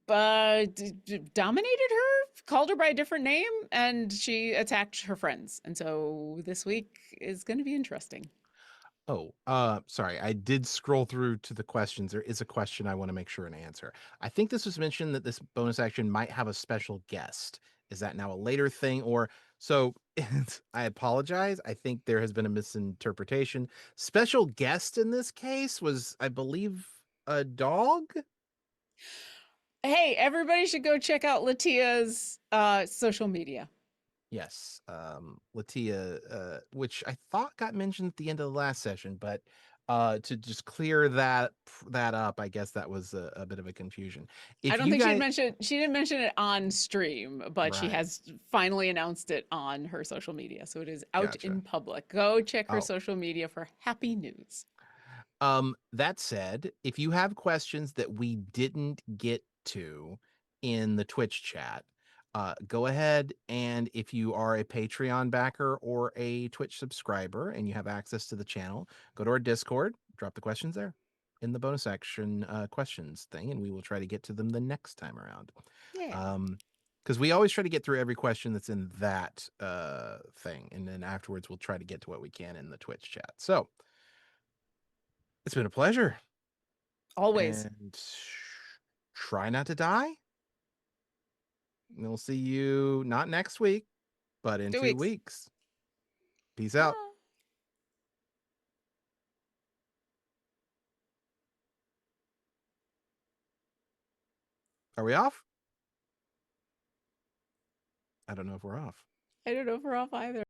dominated her, called her by a different name, and she attacked her friends. And so this week is going to be interesting. Oh, sorry. I did scroll through to the questions. There is a question I want to make sure and answer. I think this was mentioned that this bonus action might have a special guest. Is that now a later thing? Or so I apologize. I think there has been a misinterpretation. Special guest in this case was, I believe, a dog. Hey, everybody should go check out Latia's social media. Yes, Latia, which I thought got mentioned at the end of the last session, but to just clear that up, I guess that was a bit of a confusion. I If don't you think guys, she didn't mention it on stream, but she right, has finally announced it on her social media. So it is out gotcha. in public. Go check her Oh, social media for happy news. that said, if you have questions that we didn't get to in the Twitch chat, go ahead and if you are a Patreon backer or a Twitch subscriber and you have access to the channel, go to our Discord, drop the questions there in the bonus action questions thing, and we will try to get to them the next time around. Yeah. Because we always try to get through every question that's in that thing, and then afterwards we'll try to get to what we can in the Twitch chat. So it's been a pleasure, Always. and try not to die. And we'll see you not next week, but in 2 2 weeks. weeks. Peace out. Ah. Are we off? I don't know if we're off. I don't know if we're off either.